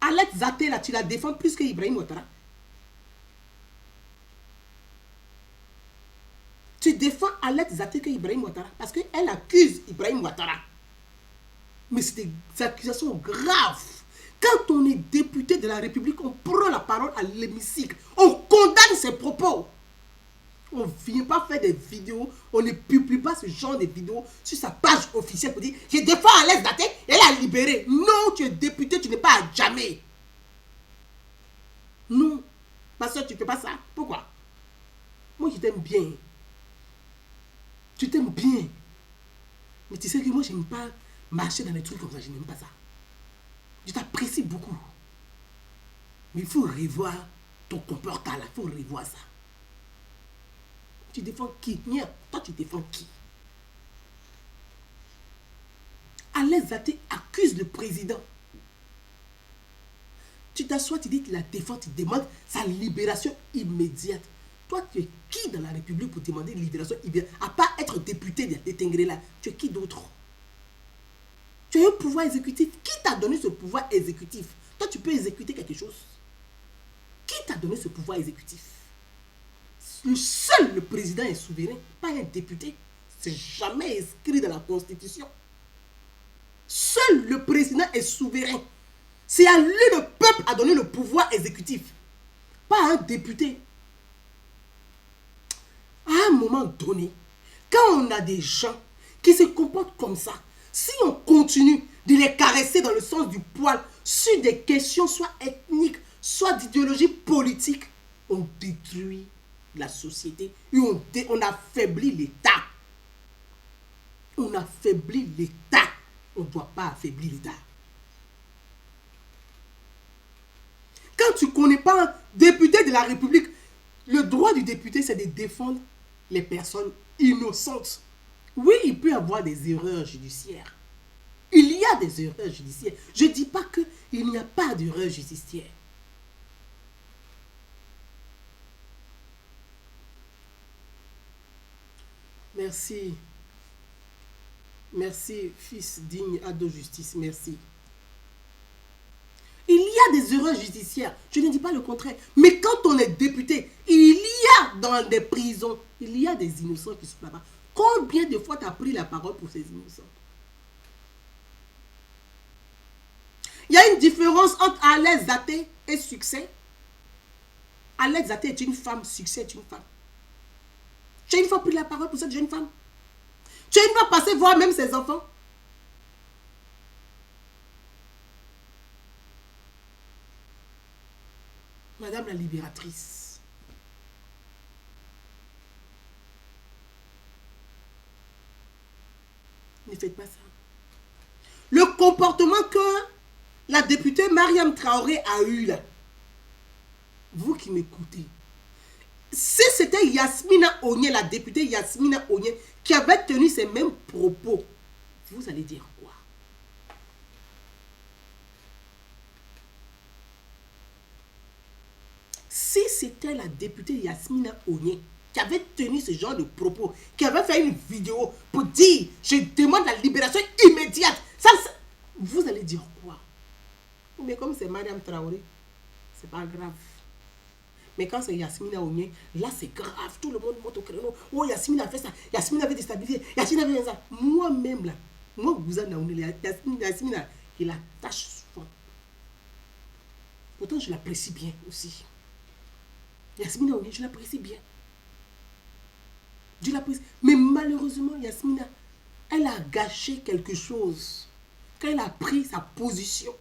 Alex Zaté, là, tu la défends plus que Ibrahim Ouattara. Tu défends Alex Zaté que Ibrahim Ouattara parce qu'elle accuse Ibrahim Ouattara. Mais c'est des accusations graves. Quand on est député de la République, on prend la parole à l'hémicycle. On condamne ses propos. On ne vient pas faire des vidéos. On ne publie pas ce genre de vidéos sur sa page officielle pour dire « Je défends Alex Zaté, elle a libéré ». Non, tu es député, tu n'es pas à jamais. Non. Ma soeur, tu ne fais pas ça. Pourquoi? Moi, je t'aime bien. Tu t'aimes bien. Mais tu sais que moi, je n'aime pas marcher dans les trucs comme ça. Je n'aime pas ça. Je t'apprécie beaucoup. Mais il faut revoir ton comportement là. Il faut revoir ça. Tu défends qui? Toi, tu défends qui? Alex Zaté accuse le président. Tu t'assois, tu dis que la défense, tu demandes sa libération immédiate. Toi, tu es qui dans la République pour demander une libération immédiate? À part être député de Tengrela, tu es qui d'autre? Tu as un pouvoir exécutif. Qui t'a donné ce pouvoir exécutif? Toi, tu peux exécuter quelque chose. Qui t'a donné ce pouvoir exécutif? Le président est souverain, pas un député. C'est jamais inscrit dans la Constitution. Seul le président est souverain. C'est à lui le peuple a donné le pouvoir exécutif, pas à un député. À un moment donné, quand on a des gens qui se comportent comme ça, si on continue de les caresser dans le sens du poil sur des questions soit ethniques, soit d'idéologie politique, on détruit la société et on affaiblit l'État. On affaiblit l'État. On ne doit pas affaiblir l'État. Quand tu ne connais pas un député de la République, le droit du député, c'est de défendre les personnes innocentes. Oui, il peut y avoir des erreurs judiciaires. Il y a des erreurs judiciaires. Je ne dis pas qu'il n'y a pas d'erreurs judiciaires. Merci. Merci, fils digne, ado justice. Merci. Il y a des erreurs judiciaires. Je ne dis pas le contraire. Mais quand on est député, il y a dans des prisons, il y a des innocents qui sont là-bas. Combien de fois tu as pris la parole pour ces innocents? Il y a une différence entre Alex Zaté et succès. Alex Zaté est une femme, succès est une femme. Tu as une fois pris la parole pour cette jeune femme? Tu as une fois passé voir même ses enfants? Madame la libératrice. Ne faites pas ça. Le comportement que la députée Mariam Traoré a eu là, vous qui m'écoutez, si c'était Yasmina Onye, la députée Yasmina Onye, qui avait tenu ces mêmes propos, vous allez dire quoi? Si c'était la députée Yasmina Onye qui avait tenu ce genre de propos, qui avait fait une vidéo pour dire « Je demande la libération immédiate », vous allez dire quoi? Mais comme c'est Mariam Traoré, c'est pas grave. Mais quand c'est Yasmina Onye, là c'est grave. Tout le monde monte au créneau. Oh, Yasmina a fait ça. Yasmina avait déstabilisé. Yasmina avait fait ça. Moi-même là, moi, Gouzana Onye, Yasmina, il attache souvent. Pourtant, je l'apprécie bien aussi. Yasmina Onye, je l'apprécie bien. Je l'apprécie. Mais malheureusement, Yasmina, elle a gâché quelque chose. Quand elle a pris sa position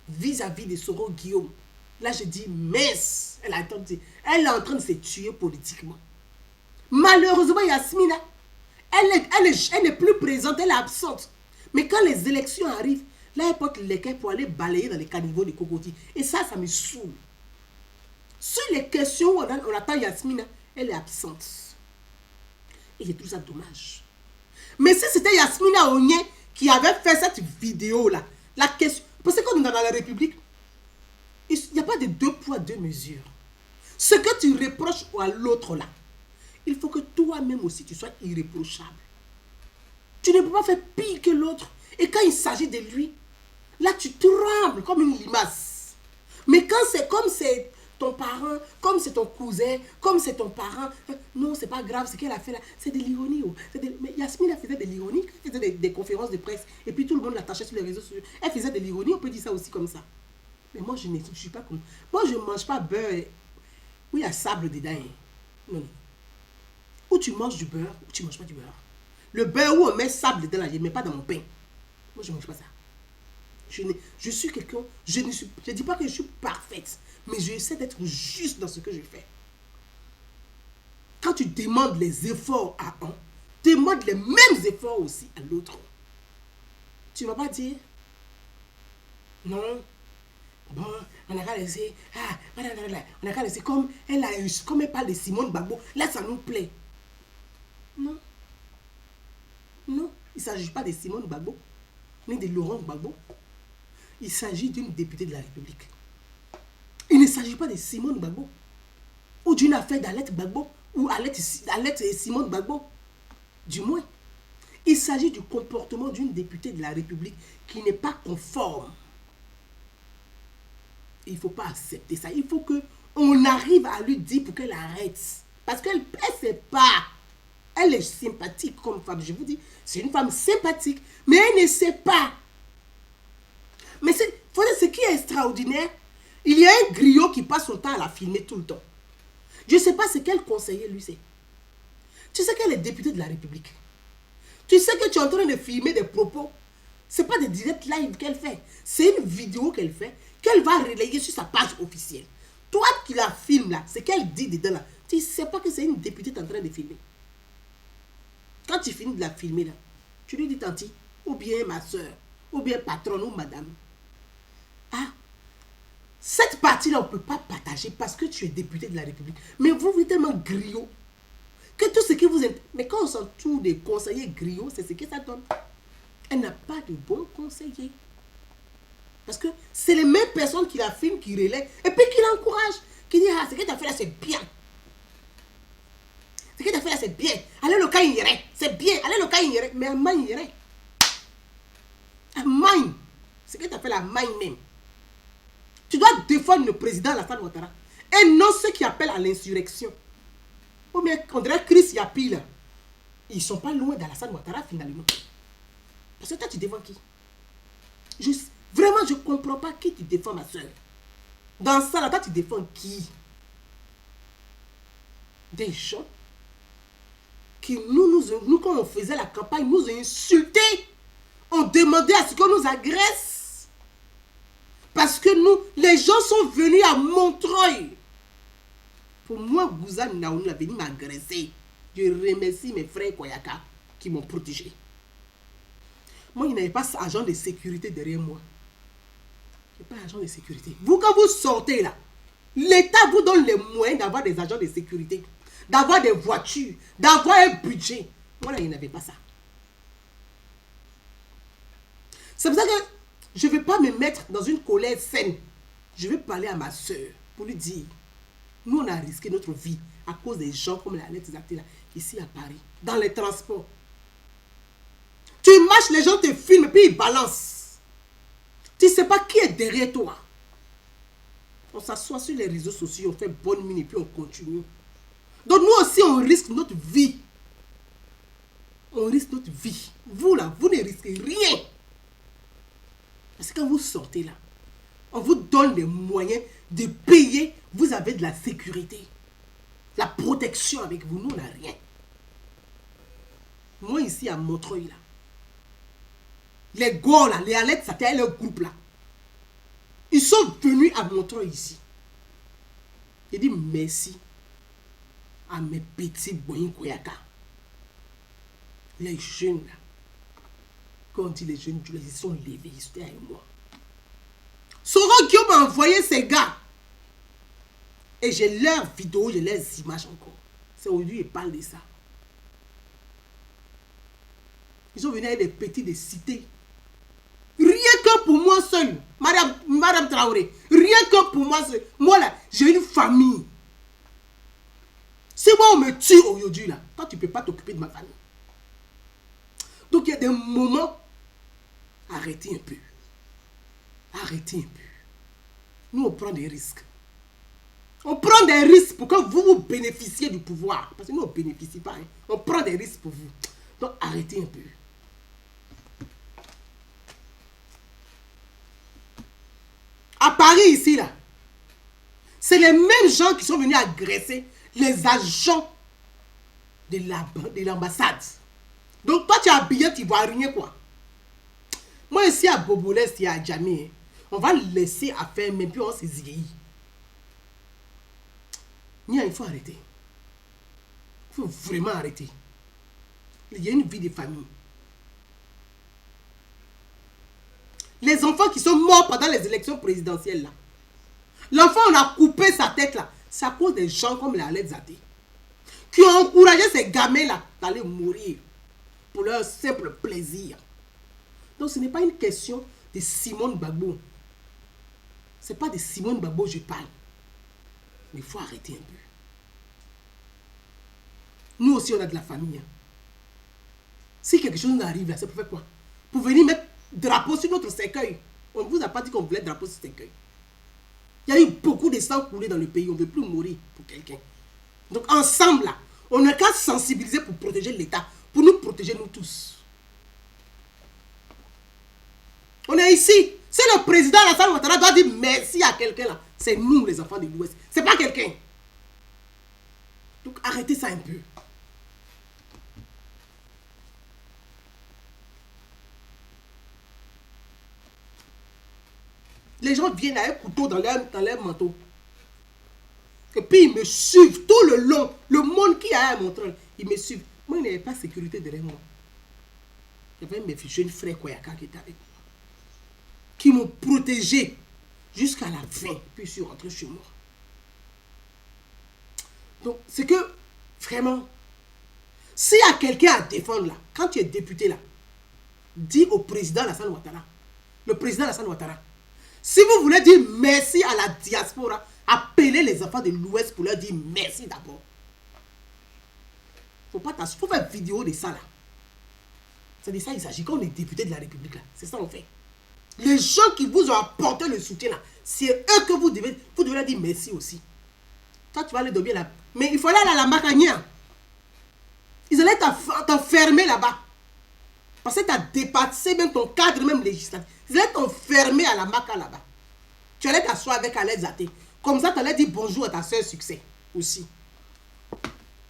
vis-à-vis de Soro Guillaume, là, je dis, mince, elle est en train de se tuer politiquement. Malheureusement, Yasmina, elle n'est plus présente, elle est absente. Mais quand les élections arrivent, là, elle porte l'équerre pour aller balayer dans les caniveaux de cocotiers. Et ça me saoule. Sur les questions où on attend Yasmina, elle est absente. Et je trouve ça dommage. Mais si c'était Yasmina Onyé qui avait fait cette vidéo-là, la question... Parce que quand on est dans la République, il n'y a pas de 2 poids, 2 mesures. Ce que tu reproches à l'autre là, il faut que toi-même aussi tu sois irréprochable. Tu ne peux pas faire pire que l'autre. Et quand il s'agit de lui, là tu trembles comme une limace. Mais quand c'est comme c'est ton parent, comme c'est ton cousin, comme c'est ton parent, non, c'est pas grave, ce qu'elle a fait là, c'est de l'ironie. Mais Yasmina faisait de l'ironie, elle faisait des conférences de presse, et puis tout le monde l'attachait sur les réseaux sociaux. Elle faisait de l'ironie, on peut dire ça aussi comme ça. Mais moi, je ne suis pas comme... Moi, je ne mange pas beurre où il y a sable dedans. Non, non. Ou tu manges du beurre, ou tu ne manges pas du beurre. Le beurre où on met sable dedans, là, je ne mets pas dans mon pain. Moi, je ne mange pas ça. Je suis quelqu'un... Je ne dis pas que je suis parfaite, mais j'essaie d'être juste dans ce que je fais. Quand tu demandes les efforts à un, demande les mêmes efforts aussi à l'autre. Tu ne vas pas dire... Non... Bon, on a qu'à laisser, on a qu'à laisser comme elle parle de Simone Gbagbo, là ça nous plaît. Non. Non, il ne s'agit pas de Simone Gbagbo, ni de Laurent Gbagbo. Il s'agit d'une députée de la République. Il ne s'agit pas de Simone Gbagbo, ou d'une affaire d'Alette Gbagbo, ou Alette et Simone Gbagbo. Du moins, il s'agit du comportement d'une députée de la République qui n'est pas conforme. Il ne faut pas accepter ça. Il faut qu'on arrive à lui dire pour qu'elle arrête. Parce qu'elle ne sait pas. Elle est sympathique comme femme. Je vous dis, c'est une femme sympathique. Mais elle ne sait pas. Mais ce qui est extraordinaire, il y a un griot qui passe son temps à la filmer tout le temps. Je ne sais pas ce quel conseiller lui c'est. Tu sais qu'elle est députée de la République. Tu sais que tu es en train de filmer des propos. Ce n'est pas des directs live qu'elle fait. C'est une vidéo qu'elle fait, qu'elle va relayer sur sa page officielle. Toi qui la filmes là, ce qu'elle dit dedans là, tu ne sais pas que c'est une députée en train de filmer. Quand tu finis de la filmer là, tu lui dis tanti, ou bien ma soeur, ou bien patronne ou madame. Ah, cette partie là on ne peut pas partager parce que tu es député de la République. Mais vous êtes tellement griot que tout ce qui vous est... Mais quand on s'entoure des conseillers griots, c'est ce que ça donne. Elle n'a pas de bons conseillers. Parce que c'est les mêmes personnes qui la filment, qui relaient, et puis qui l'encouragent, qui disent, ah, ce que tu as fait là, c'est bien. Ce que tu as fait là, c'est bien. Allez, le cas, il irait. C'est bien. Allez, le cas, il irait. Mais à main, il irait. À main. Ce que tu as fait là, à main même. Tu dois défendre le président Alassane Ouattara. Et non ceux qui appellent à l'insurrection. Oh, mais on dirait Chris Yapi, là. Ils ne sont pas loin d'Alassane Ouattara, finalement. Parce que toi, tu défends qui? Vraiment, je ne comprends pas qui tu défends, ma soeur. Dans ça, là, toi, tu défends qui? Des gens qui, nous, quand on faisait la campagne, nous ont insultés. On demandait à ce qu'on nous agresse. Parce que nous, les gens sont venus à Montreuil. Pour moi, Gouzane Naouni a venu m'agresser. Je remercie mes frères Koyaka qui m'ont protégé. Moi, il n'y avait pas d'agent de sécurité derrière moi. Il n'y a pas d'agent de sécurité. Vous, quand vous sortez là, l'État vous donne les moyens d'avoir des agents de sécurité, d'avoir des voitures, d'avoir un budget. Moi, là, il n'y avait pas ça. C'est pour ça que je ne vais pas me mettre dans une colère saine. Je vais parler à ma soeur pour lui dire, nous, on a risqué notre vie à cause des gens comme la lettre Zaté là, ici à Paris, dans les transports. Tu marches, les gens te filment et puis ils balancent. Tu ne sais pas qui est derrière toi. On s'assoit sur les réseaux sociaux, on fait bonne mine et puis on continue. Donc nous aussi, on risque notre vie. On risque notre vie. Vous là, vous ne risquez rien. Parce que quand vous sortez là, on vous donne les moyens de payer. Vous avez de la sécurité. La protection avec vous, nous, on n'a rien. Moi ici à Montreuil là, les gars là, les Alex, c'était leur groupe là. Ils sont venus à Montreuil ici. J'ai dit merci à mes petits Boyin Koyaka. Les jeunes là. Quand on dit les jeunes, ils sont levés, ils étaient avec moi. Soro Guillaume m'a envoyé ces gars. Et j'ai leurs vidéos, j'ai leurs images encore. C'est aujourd'hui ils parlent de ça. Ils sont venus avec des petits de cité. Rien que pour moi seul, Madame Traoré, rien que pour moi seul. Moi là, j'ai une famille. Si moi on me tue aujourd'hui là, toi tu ne peux pas t'occuper de ma famille. Donc il y a des moments, arrêtez un peu. Arrêtez un peu. Nous on prend des risques. On prend des risques pour que vous bénéficiez du pouvoir. Parce que nous on ne bénéficie pas. Hein. On prend des risques pour vous. Donc arrêtez un peu. À Paris ici là, c'est les mêmes gens qui sont venus agresser les agents de l'ambassade. Donc toi tu es habillé, tu ne vois rien quoi. Moi ici à Bobolès, il y a Djamé, on va le laisser à faire, mais puis on s'est zigéi. Il faut arrêter. Il faut vraiment arrêter. Il y a une vie de famille. Les enfants qui sont morts pendant les élections présidentielles là. L'enfant, on a coupé sa tête là. C'est à cause des gens comme les Aled Zaté qui ont encouragé ces gamins là d'aller mourir pour leur simple plaisir. Donc ce n'est pas une question de Simone Gbagbo. Ce n'est pas de Simone Gbagbo je parle. Mais il faut arrêter un peu. Nous aussi on a de la famille. Hein. Si quelque chose nous arrive là, c'est pour faire quoi? Pour venir mettre drapeau sur notre cercueil. On ne vous a pas dit qu'on voulait drapeau sur cercueil. Il y a eu beaucoup de sang coulé dans le pays. On ne veut plus mourir pour quelqu'un. Donc ensemble, là, on n'a qu'à sensibiliser pour protéger l'État. Pour nous protéger nous tous. On est ici. Si le président Alassane Ouattara doit dire merci à quelqu'un là, c'est nous les enfants de l'Ouest. C'est pas quelqu'un. Donc arrêtez ça un peu. Les gens viennent avec un couteau dans leur manteau. Et puis ils me suivent tout le long. Le monde qui a à Montreuil, ils me suivent. Moi, il n'y avait pas de sécurité derrière moi. Il y avait mes jeunes frères Koyaka qui étaient avec moi. Qui m'ont protégé jusqu'à la fin. Puis je suis rentré chez moi. Donc, c'est que, vraiment, s'il y a quelqu'un à défendre là, quand tu es député là, dis au président Alassane Ouattara, le président Alassane Ouattara, si vous voulez dire merci à la diaspora, appelez les enfants de l'Ouest pour leur dire merci d'abord. Il faut faire une vidéo de ça là. C'est de ça il s'agit. Quand on est député de la République là, c'est ça on fait. Les gens qui vous ont apporté le soutien là, c'est eux que vous devez leur dire merci aussi. Toi tu vas aller dormir là. Mais il faut aller à la Macania. Ils allaient t'enfermer là-bas. Parce que tu as dépassé même ton cadre même législatif. Ils allaient t'enfermer à la Maca là-bas. Tu allais t'asseoir avec Aled Zaté. Comme ça, tu allais dire bonjour à ta soeur Succès aussi.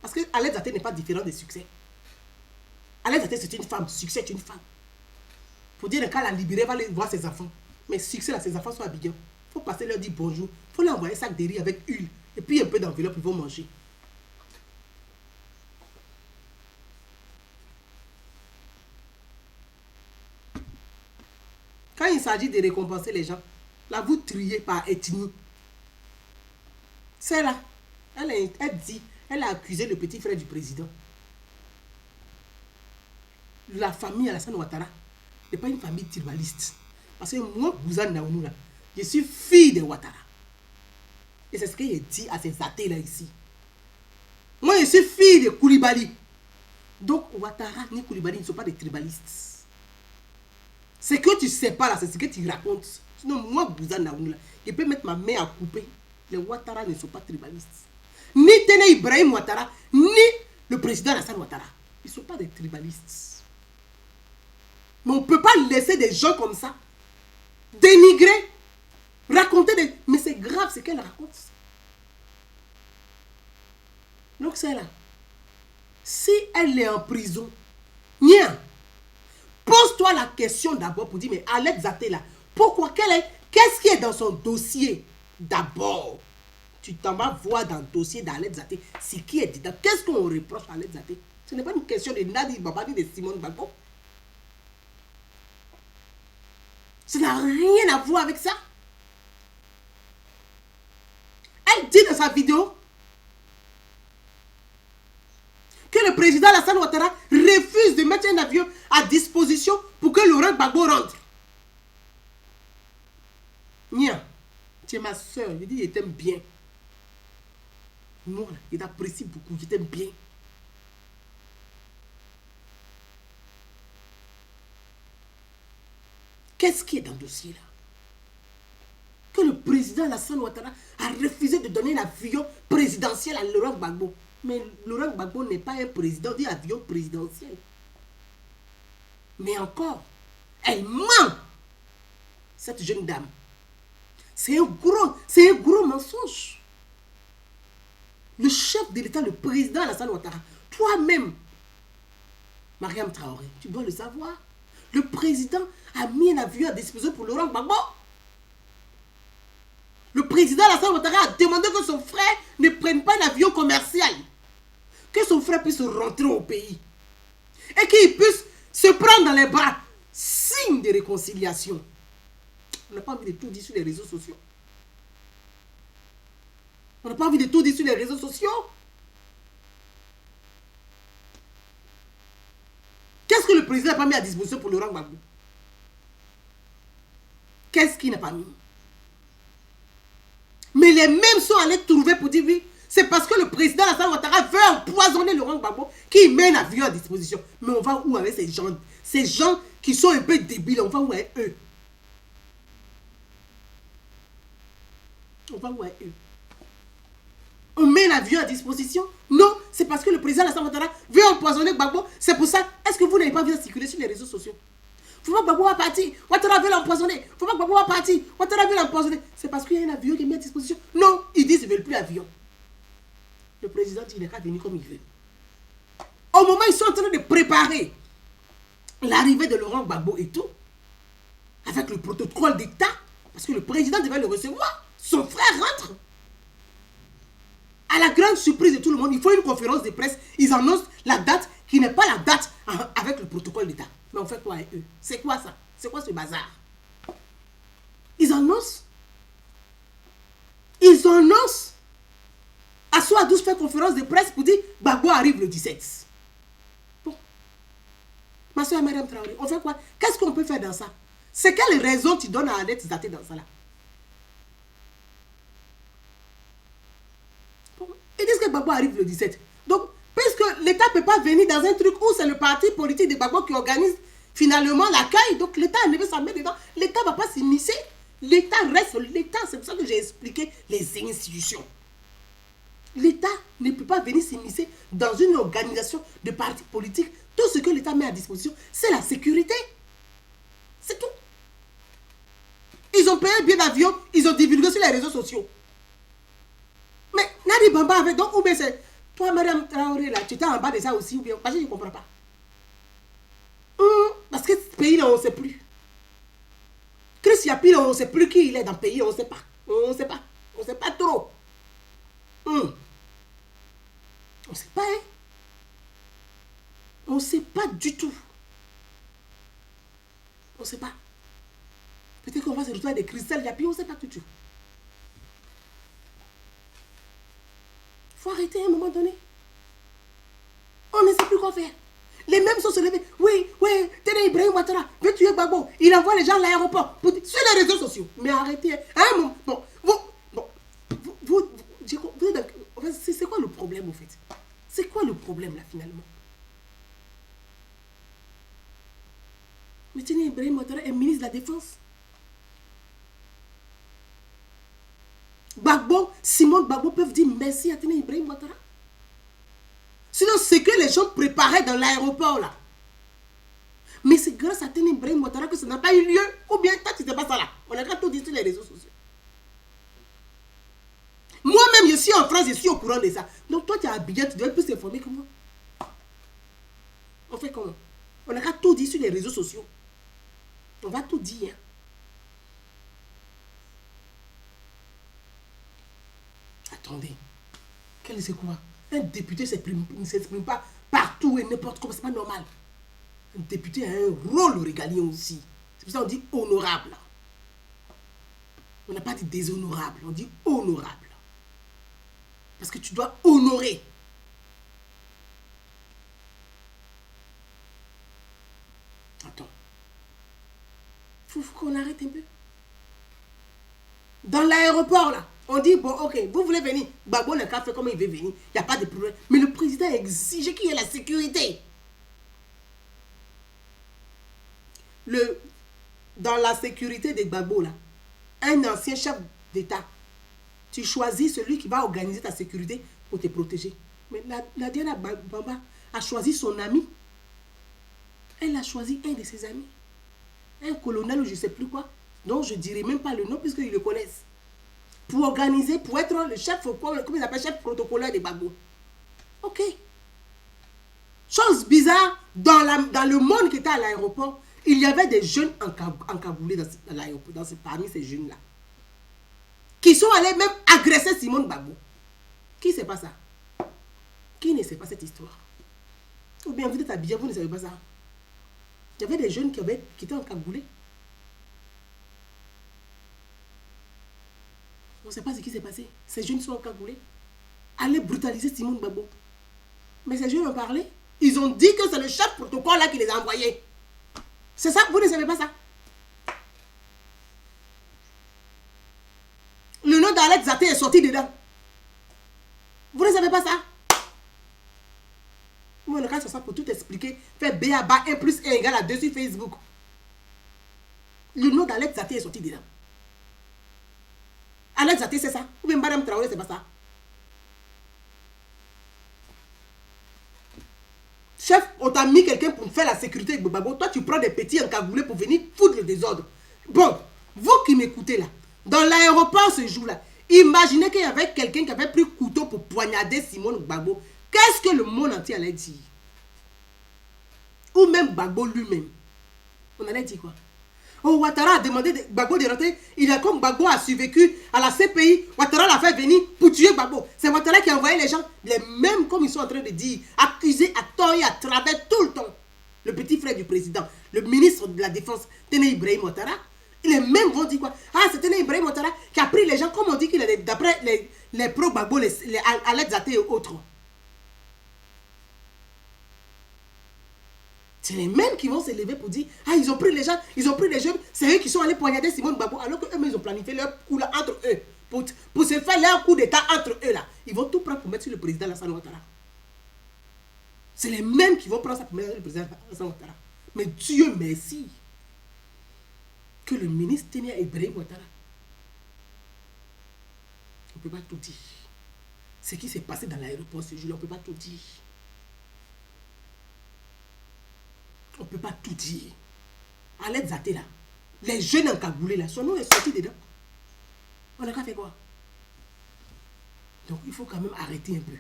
Parce que Aled Zaté n'est pas différent de Succès. Aled Zaté, c'est une femme. Succès est une femme. Pour dire qu'elle a libéré, va aller voir ses enfants. Mais Succès, là, ses enfants sont habillés. Il faut passer leur dire bonjour. Il faut leur envoyer un sac de riz avec huile. Et puis un peu d'enveloppe, ils vont manger. Quand il s'agit de récompenser les gens, là, vous triez par ethnie. C'est là. Elle a accusé le petit frère du président. La famille Alassane Ouattara n'est pas une famille tribaliste. Parce que moi, Bouzane Naounou, là, je suis fille de Ouattara. Et c'est ce qu'il dit à ces athées là ici. Moi, je suis fille de Koulibaly. Donc, Ouattara ni Koulibaly ne sont pas des tribalistes. Ce que tu ne sais pas là, c'est ce que tu racontes. Sinon, moi, Bouzane Naounou, là, je peux mettre ma main à couper. Les Ouattara ne sont pas tribalistes. Ni Tene Ibrahim Ouattara, ni le président Alassane Ouattara. Ils ne sont pas des tribalistes. Mais on ne peut pas laisser des gens comme ça dénigrer, raconter des... Mais c'est grave ce qu'elle raconte. Donc c'est là. Si elle est en prison, pose-toi la question d'abord pour dire, mais Aled Zaté là, pourquoi qu'est-ce qui est dans son dossier d'abord? Tu t'en vas voir dans le dossier d'Aled Zaté, c'est qui est dedans. Qu'est-ce qu'on reproche à Aled Zaté? Ce n'est pas une question de Nadi Baba ni de Simone Gbagbo. Ça n'a rien à voir avec ça. Elle dit dans sa vidéo que le président Alassane Ouattara refuse de mettre un avion à disposition pour que Laurent Gbagbo rentre. Nia, tu es ma soeur, je dis, je t'aime bien. Moi, je t'apprécie beaucoup, je t'aime bien. Qu'est-ce qui est dans le dossier là? Que le président Alassane Ouattara a refusé de donner l'avion présidentiel à Laurent Gbagbo. Mais Laurent Gbagbo n'est pas un président d'avion présidentiel. Mais encore, elle ment, cette jeune dame. C'est un gros mensonge. Le chef de l'État, le président Alassane Ouattara, toi-même, Mariam Traoré, tu dois le savoir. Le président a mis un avion à disposition pour Laurent Gbagbo. Le président Alassane Ouattara a demandé que son frère ne prenne pas un avion commercial. Que son frère puisse rentrer au pays. Et qu'il puisse se prendre dans les bras. Signe de réconciliation. On n'a pas envie de tout dire sur les réseaux sociaux. On n'a pas envie de tout dire sur les réseaux sociaux. Qu'est-ce que le président n'a pas mis à disposition pour Laurent Gbagbo? Qu'est-ce qu'il n'a pas mis? Mais les mêmes sont allés trouver pour dire oui, c'est parce que le président Alassane Ouattara veut empoisonner Laurent Gbagbo qu'il met un avion à disposition. Mais on va où avec ces gens? Ces gens qui sont un peu débiles, on va où avec eux? On va où avec eux? On met un avion à disposition? Non, c'est parce que le président Alassane Ouattara veut empoisonner Gbagbo. C'est pour ça. Est-ce que vous n'avez pas vu ça circuler sur les réseaux sociaux? Faut pas que Gbagbo va partir. Ouattara veut l'empoisonner. Faut pas que Gbagbo va partir. Ouattara veut l'empoisonner. C'est parce qu'il y a un avion qui est mis à disposition. Non, ils disent qu'ils ne veulent plus l'avion. Le président dit qu'il n'est pas venu comme il veut. Au moment où ils sont en train de préparer l'arrivée de Laurent Gbagbo et tout, avec le protocole d'État, parce que le président devait le recevoir, son frère rentre. À la grande surprise de tout le monde, il faut une conférence de presse. Ils annoncent la date qui n'est pas la date avec le protocole d'État. Mais on fait quoi avec eux? C'est quoi ça? C'est quoi ce bazar? Ils annoncent. Ils annoncent. Assoa 12 fait conférence de presse pour dire Gbagbo arrive le 17. Bon. Ma soeur Mariam Traoré, on fait quoi? Qu'est-ce qu'on peut faire dans ça? C'est quelle raison tu donnes à Annette Zaté dans ça là? Bon. Ils disent que Gbagbo arrive le 17. Donc, puisque l'État ne peut pas venir dans un truc où c'est le parti politique de Gbagbo qui organise finalement l'accueil, donc l'État a levé sa main dedans. L'État ne va pas s'immiscer. L'État reste l'État. C'est pour ça que j'ai expliqué les institutions. L'État ne peut pas venir s'immiscer dans une organisation de partis politiques. Tout ce que l'État met à disposition, c'est la sécurité. C'est tout. Ils ont payé un billet d'avion, ils ont divulgué sur les réseaux sociaux. Mais Nadi Bamba avait donc, ou bien c'est toi, Madame Traoré, là, tu étais en bas de ça aussi, ou bien, parce que je ne comprends pas. Parce que ce pays-là, on ne sait plus. Chris Yapi, on ne sait plus qui il est dans le pays, on ne sait pas. On ne sait pas. On ne sait pas trop. On ne sait pas, hein. On ne sait pas du tout. On ne sait pas. Peut-être qu'on va se retrouver avec des cristals Yapi, on ne sait pas du tout. Il faut arrêter à un moment donné. On ne sait plus quoi faire. Les mêmes sont se levés. Oui, Téné Ibrahim Ouattara veut tuer Gbagbo. Il envoie les gens à l'aéroport sur les réseaux sociaux. Mais arrêtez. Hein, bon, c'est quoi le problème au fait? C'est quoi le problème là finalement? Mais Téné Ibrahim Ouattara est ministre de la Défense. Gbagbo, Simone Gbagbo peuvent dire merci à Téné Ibrahim Ouattara. Sinon, c'est que les gens préparaient dans l'aéroport là. Mais c'est grâce à Téné Ibrahim Ouattara que ça n'a pas eu lieu. Ou bien, toi, tu n'étais pas ça là. On a tout dit sur les réseaux sociaux. Moi-même, je suis en France, je suis au courant de ça. Donc, toi, tu es à Abidjan, tu dois être plus informé que moi. On fait comment? On a tout dit sur les réseaux sociaux. On va tout dire. Attendez. C'est quoi? Un député ne s'exprime pas partout et n'importe comment, c'est pas normal. Un député a un rôle régalien aussi. C'est pour ça qu'on dit honorable. On n'a pas dit déshonorable, on dit honorable. Parce que tu dois honorer. Attends. Faut qu'on arrête un peu. Dans l'aéroport, là, on dit, bon, ok, vous voulez venir. Gbagbo n'a qu'à faire comme il veut venir. Il n'y a pas de problème. Mais le président exige qu'il y ait la sécurité. Dans la sécurité de Gbagbo, là, un ancien chef d'État, tu choisis celui qui va organiser ta sécurité pour te protéger. Mais Diana Bamba a choisi son ami. Elle a choisi un de ses amis. Un colonel ou je ne sais plus quoi. Donc je ne dirai même pas le nom puisqu'ils le connaissent. Pour organiser, pour être le chef, comment ils appellent, chef protocolaire de Gbagbo. Ok. Chose bizarre, dans le monde qui était à l'aéroport, il y avait des jeunes encagoulés dans l'aéroport, parmi ces jeunes-là. Qui sont allés même agresser Simone Gbagbo. Qui ne sait pas ça? Qui ne sait pas cette histoire? Ou bien vous êtes habillés, vous ne savez pas ça. Il y avait des jeunes qui étaient encagoulés. On ne sait pas ce qui s'est passé. Ces jeunes sont encagoulés. Allaient brutaliser Simone Gbagbo. Mais ces jeunes ont parlé. Ils ont dit que c'est le chef protocole là qui les a envoyés. C'est ça, vous ne savez pas ça. Le nom d'Alex Zaté est sorti dedans. Vous ne savez pas ça. Moi, on a qu'à ça pour tout expliquer. Faire B.A.B.A 1 plus 1 égale à 2 sur Facebook. Le nom d'Alex Zaté est sorti dedans. Alex Zaté, c'est ça. Ou bien Madame Traoré, c'est pas ça. Chef, on t'a mis quelqu'un pour faire la sécurité avec Gbagbo. Toi, tu prends des petits encagoulés pour venir foutre le désordre. Bon, vous qui m'écoutez là, dans l'aéroport ce jour-là, imaginez qu'il y avait quelqu'un qui avait pris couteau pour poignarder Simone Gbagbo. Qu'est-ce que le monde entier allait dire? Ou même Gbagbo lui-même. On allait dire quoi? Oh, Ouattara a demandé Gbagbo de rentrer. Il a comme Gbagbo a survécu à la CPI. Ouattara l'a fait venir pour tuer Gbagbo. C'est Ouattara qui a envoyé les gens, les mêmes comme ils sont en train de dire, accusés à tort et à travers tout le temps. Le petit frère du président, le ministre de la Défense, Tene Ibrahim Ouattara, les mêmes vont dire quoi? Ah, c'est Tene Ibrahim Ouattara qui a pris les gens, comme on dit qu'il est d'après les pro-Gbagbo, les Alex Zaté et autres. C'est les mêmes qui vont se lever pour dire, ah, ils ont pris les gens, ils ont pris les jeunes, c'est eux qui sont allés poignarder Simone Gbagbo, alors qu'eux, ils ont planifié leur coup là entre eux, pour se faire leur coup d'état entre eux là. Ils vont tout prendre pour mettre sur le président Alassane Ouattara. C'est les mêmes qui vont prendre ça pour mettre sur le président Alassane Ouattara. Mais Dieu merci que le ministre Tenia Ibrahim Ouattara, on ne peut pas tout dire. Ce qui s'est passé dans l'aéroport ce jour-là, on ne peut pas tout dire. On ne peut pas tout dire. Alex Zaté là, les jeunes encagoulés là, son nom est sorti dedans. On a qu'à faire quoi? Donc il faut quand même arrêter un peu.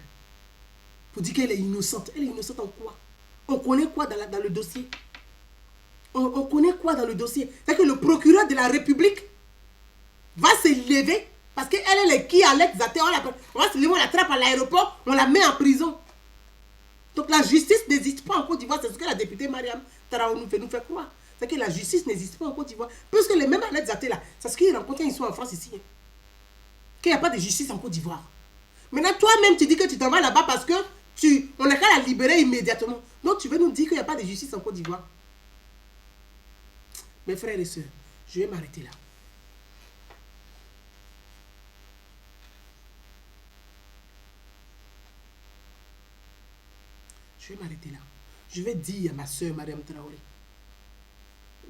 Pour dire qu'elle est innocente. Elle est innocente en quoi? On connaît quoi dans le dossier? On connaît quoi dans le dossier? C'est que le procureur de la République va se lever parce qu'elle est qui Alex Zaté? On va se lever, on l'attrape à l'aéroport, on la met en prison. Donc la justice n'existe pas en Côte d'Ivoire. C'est ce que la députée Mariam Traoré nous fait croire. C'est que la justice n'existe pas en Côte d'Ivoire. Puisque les mêmes Alex Zaté là, c'est ce qu'ils rencontrent quand ils sont en France ici. Qu'il n'y a pas de justice en Côte d'Ivoire. Maintenant, toi-même, tu dis que tu t'en vas là-bas parce que on n'a qu'à la libérer immédiatement. Donc tu veux nous dire qu'il n'y a pas de justice en Côte d'Ivoire. Mes frères et sœurs, je vais m'arrêter là. Je vais m'arrêter là. Je vais dire à ma soeur, Mariam Traoré,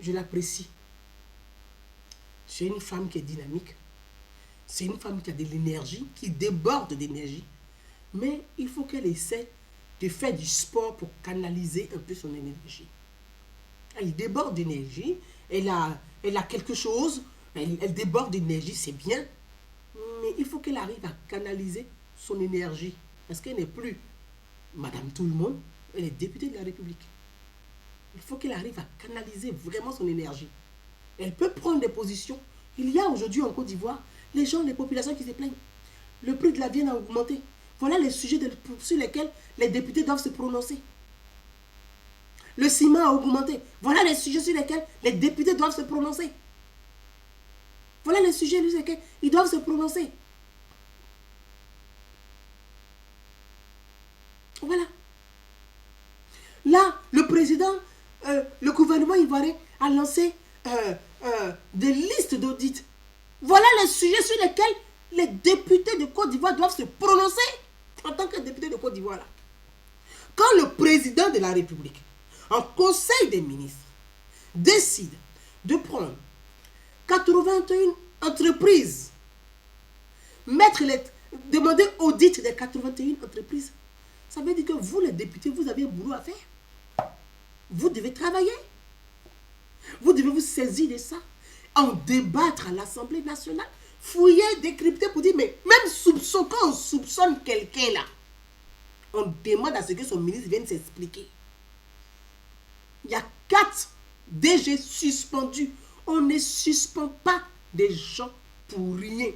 je l'apprécie. C'est une femme qui est dynamique. C'est une femme qui a de l'énergie, qui déborde d'énergie. Mais il faut qu'elle essaie de faire du sport pour canaliser un peu son énergie. Elle déborde d'énergie. Elle a quelque chose. Elle déborde d'énergie, c'est bien. Mais il faut qu'elle arrive à canaliser son énergie. Parce qu'elle n'est plus Madame Tout-le-Monde, elle est députée de la République. Il faut qu'elle arrive à canaliser vraiment son énergie. Elle peut prendre des positions. Il y a aujourd'hui en Côte d'Ivoire, les gens, les populations qui se plaignent. Le prix de la viande a augmenté. Voilà les sujets sur lesquels les députés doivent se prononcer. Le ciment a augmenté. Voilà les sujets sur lesquels les députés doivent se prononcer. Voilà les sujets sur lesquels ils doivent se prononcer. Voilà. Là, le président, le gouvernement ivoirien a lancé des listes d'audits. Voilà les sujets sur lesquels les députés de Côte d'Ivoire doivent se prononcer en tant que députés de Côte d'Ivoire. Quand le président de la République, en conseil des ministres, décide de prendre 81 entreprises, demander audit des 81 entreprises, ça veut dire que vous, les députés, vous avez un boulot à faire. Vous devez travailler. Vous devez vous saisir de ça, en débattre à l'Assemblée nationale, fouiller, décrypter pour dire, mais même soupçon, quand on soupçonne quelqu'un là, on demande à ce que son ministre vienne s'expliquer. Il y a 4 DG suspendus. On ne suspend pas des gens pour rien.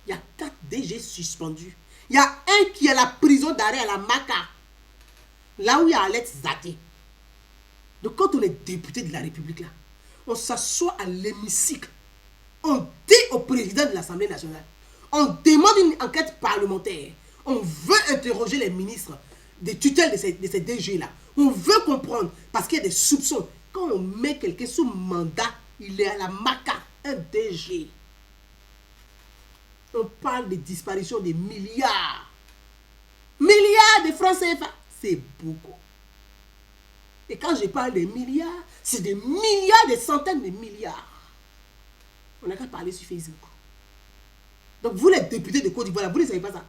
Il y a 4 DG suspendus. Il y a un qui est à la prison d'arrêt à la Maca, là où il y a Alex Zaté. Donc quand on est député de la République là, on s'assoit à l'hémicycle, on dit au président de l'Assemblée nationale, on demande une enquête parlementaire, on veut interroger les ministres des tutelles de ces DG là, on veut comprendre parce qu'il y a des soupçons. Quand on met quelqu'un sous mandat, il est à la Maca, un DG. On parle de disparition de milliards. Milliards de francs CFA. C'est beaucoup. Et quand je parle de milliards, c'est des milliards, des centaines de milliards. On n'a qu'à parler sur Facebook. Donc vous, les députés de Côte d'Ivoire, vous ne savez pas ça.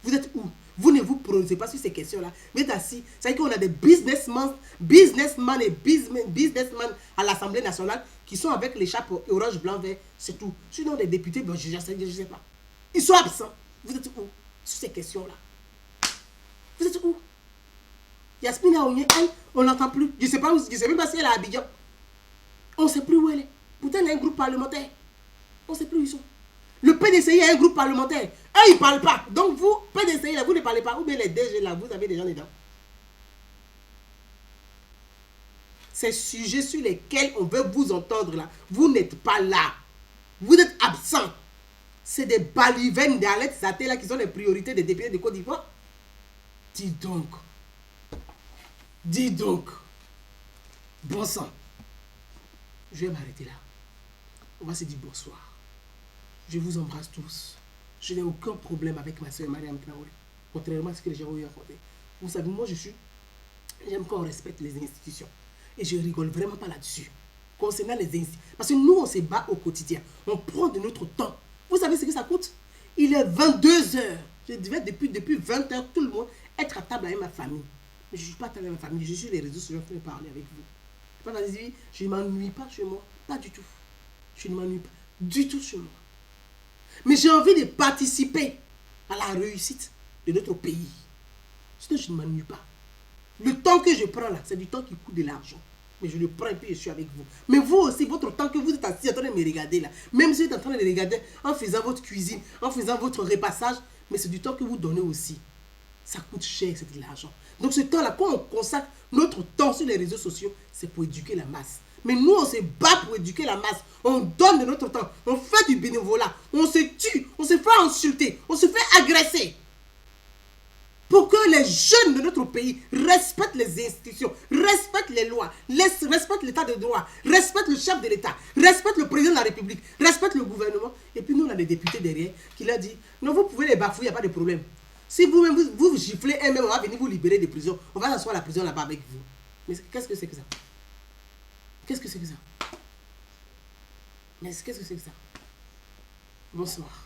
Vous êtes où? Vous ne vous prononcez pas sur ces questions-là. Vous êtes assis. Ça veut dire qu'on a des businessmen et businessmen à l'Assemblée nationale qui sont avec les chapeaux orange, blanc, vert, c'est tout. Sinon, les députés, bon, je ne sais pas. Ils sont absents. Vous êtes où sur ces questions-là? Vous êtes où? Yasmina Aounié, elle, on l'entend plus. Je ne sais pas où, je sais même pas si elle est à Abidjan. On ne sait plus où elle est. Pourtant, elle a un groupe parlementaire. On ne sait plus où ils sont. Le PDCI a un groupe parlementaire. Eux, ils ne parlent pas. Donc vous, PDCI, là, vous ne parlez pas. Ou bien les DG, là, vous avez des gens dedans. Ces sujets sur lesquels on veut vous entendre, là, vous n'êtes pas là. Vous êtes absents. C'est des balivernes d'Alex Zaté, là, qui sont les priorités des députés de Côte d'Ivoire. Dis donc. Dis donc. Bon sang. Je vais m'arrêter là. On va se dire bonsoir. Je vous embrasse tous. Je n'ai aucun problème avec ma soeur Mariam Traoré. Contrairement à ce que les gens ont eu à raconter. Vous savez, moi j'aime qu'on respecte les institutions. Et je rigole vraiment pas là-dessus. Concernant les institutions. Parce que nous, on se bat au quotidien. On prend de notre temps. Vous savez ce que ça coûte? Il est 22 heures. Je devais depuis 20 heures, tout le monde, être à table avec ma famille. Mais je ne suis pas à table avec ma famille. Je suis sur les réseaux sociaux en train de parler avec vous. Je ne m'ennuie pas chez moi. Pas du tout. Je ne m'ennuie pas du tout chez moi. Mais j'ai envie de participer à la réussite de notre pays. Sinon, je ne m'ennuie pas. Le temps que je prends là, c'est du temps qui coûte de l'argent. Mais je le prends et puis je suis avec vous. Mais vous aussi, votre temps que vous êtes assis en train de me regarder là, même si vous êtes en train de regarder en faisant votre cuisine, en faisant votre repassage, mais c'est du temps que vous donnez aussi. Ça coûte cher, c'est de l'argent. Donc ce temps-là, quand on consacre notre temps sur les réseaux sociaux, c'est pour éduquer la masse. Mais nous, on se bat pour éduquer la masse. On donne de notre temps. On fait du bénévolat. On se tue. On se fait insulter. On se fait agresser. Pour que les jeunes de notre pays respectent les institutions, respectent les lois, respectent l'état de droit, respectent le chef de l'État, respectent le président de la République, respectent le gouvernement. Et puis nous, on a des députés derrière qui leur dit, non, vous pouvez les bafouiller, il n'y a pas de problème. Si vous-même, vous giflez un même, on va venir vous libérer des prisons. On va s'asseoir à la prison là-bas avec vous. Mais qu'est-ce que c'est que ça? Qu'est-ce que c'est que ça? Mais qu'est-ce que c'est que ça? Bonsoir.